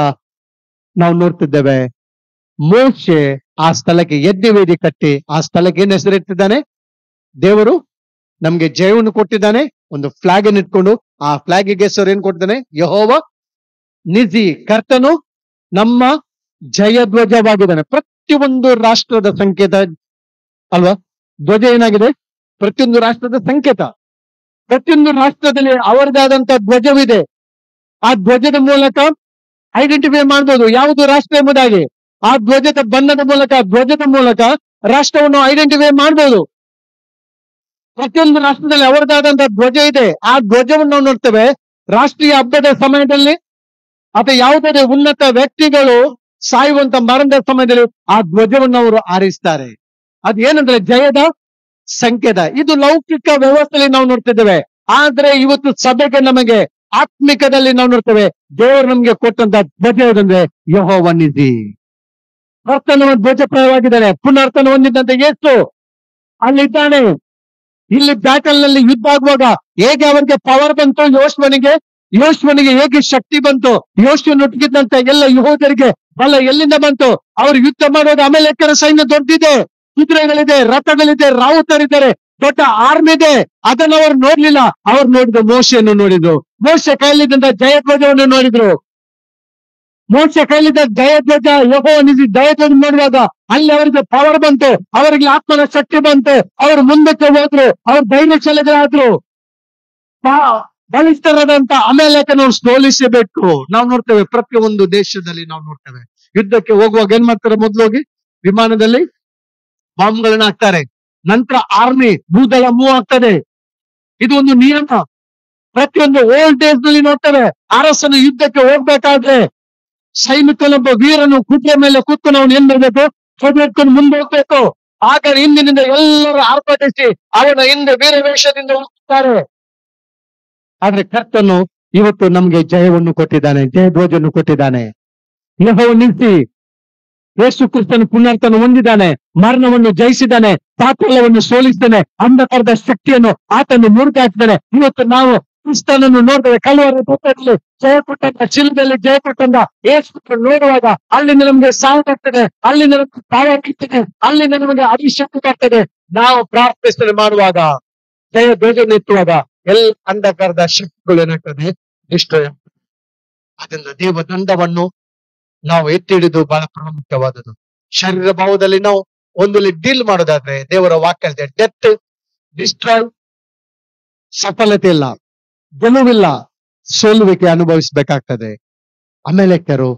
ನಾವು ನೋಡ್ತಿದ್ದೇವೆ, ಮೋಶೆ ಆ ಸ್ಥಳಕ್ಕೆ ಯಜ್ಞವೇದಿ ಕಟ್ಟಿ ಆ ಸ್ಥಳಕ್ಕೆ ಏನ್ ಹೆಸರಿಟ್ಟಿದ್ದಾನೆ, ದೇವರು ನಮ್ಗೆ ಜಯವನ್ನು ಕೊಟ್ಟಿದ್ದಾನೆ. ಒಂದು ಫ್ಲಾಗ್ ಅನ್ನು ಇಟ್ಕೊಂಡು ಆ ಫ್ಲಾಗಿಗೆ ಹೆಸರು ಏನ್ ಕೊಟ್ಟಿದ್ದಾನೆ, ಯೆಹೋವ ನಿಜಿ, ಕರ್ತನು ನಮ್ಮ ಜಯಧ್ವಜವಾಗಿದ್ದಾನೆ. ಪ್ರತಿಯೊಂದು ರಾಷ್ಟ್ರದ ಸಂಕೇತ ಅಲ್ವಾ ಧ್ವಜ ಏನಾಗಿದೆ, ಪ್ರತಿಯೊಂದು ರಾಷ್ಟ್ರದ ಸಂಕೇತ. ಪ್ರತಿಯೊಂದು ರಾಷ್ಟ್ರದಲ್ಲಿ ಅವರದಾದಂತ ಧ್ವಜವಿದೆ. ಆ ಧ್ವಜದ ಮೂಲಕ ಐಡೆಂಟಿಫೈ ಮಾಡ್ಬೋದು ಯಾವುದು ರಾಷ್ಟ್ರ ಎಂಬುದಾಗಿ. ಆ ಧ್ವಜದ ಬಣ್ಣದ ಮೂಲಕ, ಧ್ವಜದ ಮೂಲಕ ರಾಷ್ಟ್ರವನ್ನು ಐಡೆಂಟಿಫೈ ಮಾಡ್ಬೋದು. ಪ್ರತಿಯೊಂದು ರಾಷ್ಟ್ರದಲ್ಲಿ ಅವರದಾದಂತಹ ಧ್ವಜ ಇದೆ. ಆ ಧ್ವಜವನ್ನು ನಾವು ನೋಡ್ತೇವೆ ರಾಷ್ಟ್ರೀಯ ಹಬ್ಬದ ಸಮಯದಲ್ಲಿ ಅಥವಾ ಯಾವುದೇ ಉನ್ನತ ವ್ಯಕ್ತಿಗಳು ಸಾಯುವಂತ ಮರಣದ ಸಮಯದಲ್ಲಿ ಆ ಧ್ವಜವನ್ನು ಅವರು ಹಾರಿಸ್ತಾರೆ. ಅದು ಏನಂದ್ರೆ ಜಯದ ಸಂಕೇತ. ಇದು ಲೌಕಿಕ ವ್ಯವಸ್ಥೆಯಲ್ಲಿ ನಾವು ನೋಡ್ತಿದ್ದೇವೆ. ಆದ್ರೆ ಇವತ್ತು ಸಭೆಗೆ ನಮಗೆ ಆತ್ಮಿಕದಲ್ಲಿ ನಾವು ನೋಡ್ತೇವೆ, ದೇವರು ನಮ್ಗೆ ಕೊಟ್ಟಂತ ಧ್ವಜ ಯಾವುದಂದ್ರೆ ಯೆಹೋವ ನಿಜಿ. ಕರ್ತನ ಧ್ವಜಪ್ರಾಯವಾಗಿದ್ದಾರೆ. ಪುನರ್ತನ ಹೊಂದಿದ್ದಂತೆ ಯೇಸು ಅಲ್ಲಿದ್ದಾನೆ. ಇಲ್ಲಿ ಬ್ಯಾಟಲ್ ನಲ್ಲಿ ಯುದ್ಧ ಆಗುವಾಗ ಹೇಗೆ ಅವರಿಗೆ ಪವರ್ ಬಂತು, ಯೋಶ್ವನಿಗೆ ಹೇಗೆ ಶಕ್ತಿ ಬಂತು, ಯೋಶ್ವನೊಟ್ಟಿಗಿದ್ದಂತ ಎಲ್ಲ ಯಹೂದರಿಗೆ ಬಲ ಎಲ್ಲಿಂದ ಬಂತು? ಅವ್ರು ಯುದ್ಧ ಮಾಡೋದು. ಅಮೆಲೇಕರ ಸೈನ್ಯ ದೊಡ್ಡಿದೆ, ಕುದುರೆಗಳಿದೆ, ರಥಗಳಿದೆ, ರಾವುತರಿದ್ದಾರೆ, ದೊಡ್ಡ ಆರ್ಮಿ ಇದೆ. ಅದನ್ನು ಅವ್ರು ನೋಡ್ಲಿಲ್ಲ. ಅವ್ರು ನೋಡಿದ್ರು ಮೋಶೆಯನ್ನು ನೋಡಿದ್ರು. ಮೋಶೆ ಕೈಲಿದ್ದಂತ ಜಯಧ್ವಜವನ್ನು ನೋಡಿದ್ರು. ಮೋಶೆ ಕೈಲಿದ್ದ ಜಯಧ್ವಜ, ಯೆಹೋವನಿಗೆ ಜಯಧ್ವಜ ನೋಡುವಾಗ ಅಲ್ಲಿ ಅವರಿಗೆ ಪವರ್ ಬಂತು, ಅವರಿಗೆ ಆತ್ಮನ ಶಕ್ತಿ ಬಂತು. ಅವರು ಮುಂದಕ್ಕೆ ಹೋದ್ರು, ಅವ್ರು ಧೈರ್ಯಶಾಲಿಗಳಾದ್ರು. ಬಲಿಷ್ಠರಾದಂತ ಅಮೆಲೇಕನವ್ರು ಸೋಲಿಸಬೇಕು. ನಾವು ನೋಡ್ತೇವೆ, ಪ್ರತಿಯೊಂದು ದೇಶದಲ್ಲಿ ನಾವು ನೋಡ್ತೇವೆ, ಯುದ್ಧಕ್ಕೆ ಹೋಗುವಾಗ ಏನ್ ಮಾಡ್ತಾರೆ? ಮೊದ್ಲು ಹೋಗಿ ವಿಮಾನದಲ್ಲಿ ಬಾಂಬ್ಗಳನ್ನ ಹಾಕ್ತಾರೆ. ನಂತರ ಆರ್ಮಿ ಭೂದಳ ಮೂವ್ ಆಗ್ತದೆ. ಇದು ಒಂದು ನಿಯಮ. ಪ್ರತಿಯೊಂದು ಓಲ್ಡ್ ಡೇಸ್ ನಲ್ಲಿ ನೋಡ್ತೇವೆ, ಅರಸನು ಯುದ್ಧಕ್ಕೆ ಹೋಗ್ಬೇಕಾದ್ರೆ ಸೈನಿಕನೊಬ್ಬ ವೀರನು ಕುದುರೆ ಮೇಲೆ ಕೂತ್ಕೊಂಡು ಅವನು ಏನ್ ಮಾಡ್ಬೇಕು? ಹೊಡೆದ್ಕೊಂಡು ಮುಂದೆ ಹೋಗ್ಬೇಕು. ಆಗ ಹಿಂದಿನಿಂದ ಎಲ್ಲರೂ ಆರ್ಭಟಿಸಿ ಅವನ ಹಿಂದೆ ವೀರ ವೇಷದಿಂದ ಹೋಗ್ತಾರೆ. ಆದ್ರೆ ಕರ್ತನು ಇವತ್ತು ನಮ್ಗೆ ಜಯವನ್ನು ಕೊಟ್ಟಿದ್ದಾನೆ, ಜಯಧ್ವಜವನ್ನು ಕೊಟ್ಟಿದ್ದಾನೆ. ಯೆಹೋವ ನಿಂತಿ ಯೇಸು ಕ್ರಿಸ್ತನು ಪುನರ್ತನ ಹೊಂದಿದ್ದಾನೆ, ಮರಣವನ್ನು ಜಯಿಸಿದ್ದಾನೆ, ಪಾತಾಳವನ್ನು ಸೋಲಿಸಿದ್ದಾನೆ, ಅಂಧಕಾರದ ಶಕ್ತಿಯನ್ನು ಆತನು ಮುರಿದಾಕಿದ್ದಾನೆ. ಇವತ್ತು ನಾವು ಕ್ರಿಸ್ತನನ್ನು ನೋಡ್ತೇವೆ. ಕಲ್ವರಿ ಬೆಟ್ಟದಲ್ಲಿ ಜಯ ಕೊಟ್ಟಂತ, ಶಿಲುಬೆಯಲ್ಲಿ ಜಯ ಕೊಟ್ಟಂತ ಯೇಸು ನೋಡುವಾಗ ಅಲ್ಲಿಂದ ನಮ್ಗೆ ಸಾವಾಗ್ತದೆ, ಅಲ್ಲಿಂದ ನಮ್ಗೆ ಪಾವಾಗ್ತದೆ, ಅಲ್ಲಿಂದ ನಮಗೆ ಅಭಿಷೇಕ ಆಗ್ತದೆ. ನಾವು ಪ್ರಾರ್ಥನೆ ಮಾಡುವಾಗ, ಜಯ ಧ್ವಜವನ್ನು ಎತ್ತುವಾಗ ಎಲ್ಲ ಅಂಧಕಾರದ ಶಕ್ತಿಗಳು ಏನಾಗ್ತದೆ? ಡಿಸ್ಟ್ರಾಯ್ ಆಗ್ತದೆ. ಅದರಿಂದ ದೇವದಂಡವನ್ನು ನಾವು ಎತ್ತಿ ಹಿಡಿದು ಬಹಳ ಪ್ರಾಮುಖ್ಯವಾದದ್ದು. ಶರೀರ ಭಾವದಲ್ಲಿ ನಾವು ಒಂದಲ್ಲಿ ಡೀಲ್ ಮಾಡೋದಾದ್ರೆ ದೇವರ ವಾಕ್ಯ ಡೆತ್, ಡಿಸ್ಟ್ರಾಯ್, ಸಫಲತೆ ಇಲ್ಲ, ಗೆಲುವಿಲ್ಲ, ಸೋಲುವಿಕೆ ಅನುಭವಿಸಬೇಕಾಗ್ತದೆ. ಅಮೆಲೇಕರು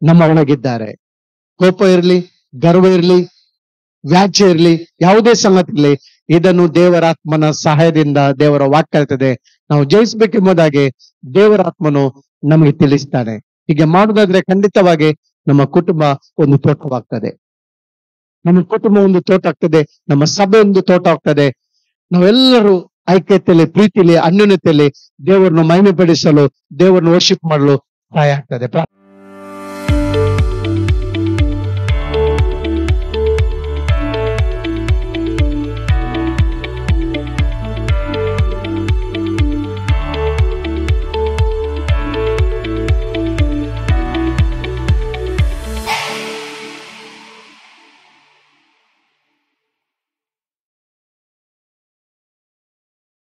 ನಮ್ಮ ಒಳಗಿದ್ದಾರೆ. ಕೋಪ ಇರಲಿ, ಗರ್ವ ಇರಲಿ, ವ್ಯಾಜ್ಯ ಇರಲಿ, ಯಾವುದೇ ಸಂಗತಿ ಇರಲಿ, ಇದನ್ನು ದೇವರಾತ್ಮನ ಸಹಾಯದಿಂದ ದೇವರ ವಾಕ್ಯ ಇರ್ತದೆ. ನಾವು ಜಯಿಸಬೇಕೆಂಬುದಾಗಿ ದೇವರಾತ್ಮನು ನಮಗೆ ತಿಳಿಸ್ತಾನೆ. ಹೀಗೆ ಮಾಡುವುದಾದ್ರೆ ಖಂಡಿತವಾಗಿ ನಮ್ಮ ಕುಟುಂಬ ಒಂದು ತೋಟವಾಗ್ತದೆ, ನಮ್ಮ ಕುಟುಂಬ ಒಂದು ತೋಟ ಆಗ್ತದೆ, ನಮ್ಮ ಸಭೆ ಒಂದು ತೋಟ ಆಗ್ತದೆ. ನಾವೆಲ್ಲರೂ ಐಕ್ಯತೆಯಲ್ಲಿ, ಪ್ರೀತಿಯಲ್ಲಿ, ಅನ್ಯೋನ್ಯತೆಯಲ್ಲಿ ದೇವರನ್ನು ಮಹಿಮೆಪಡಿಸಲು, ದೇವರನ್ನು ವರ್ಷಿಪ್ ಮಾಡಲು ಸಹಾಯ ಆಗ್ತದೆ.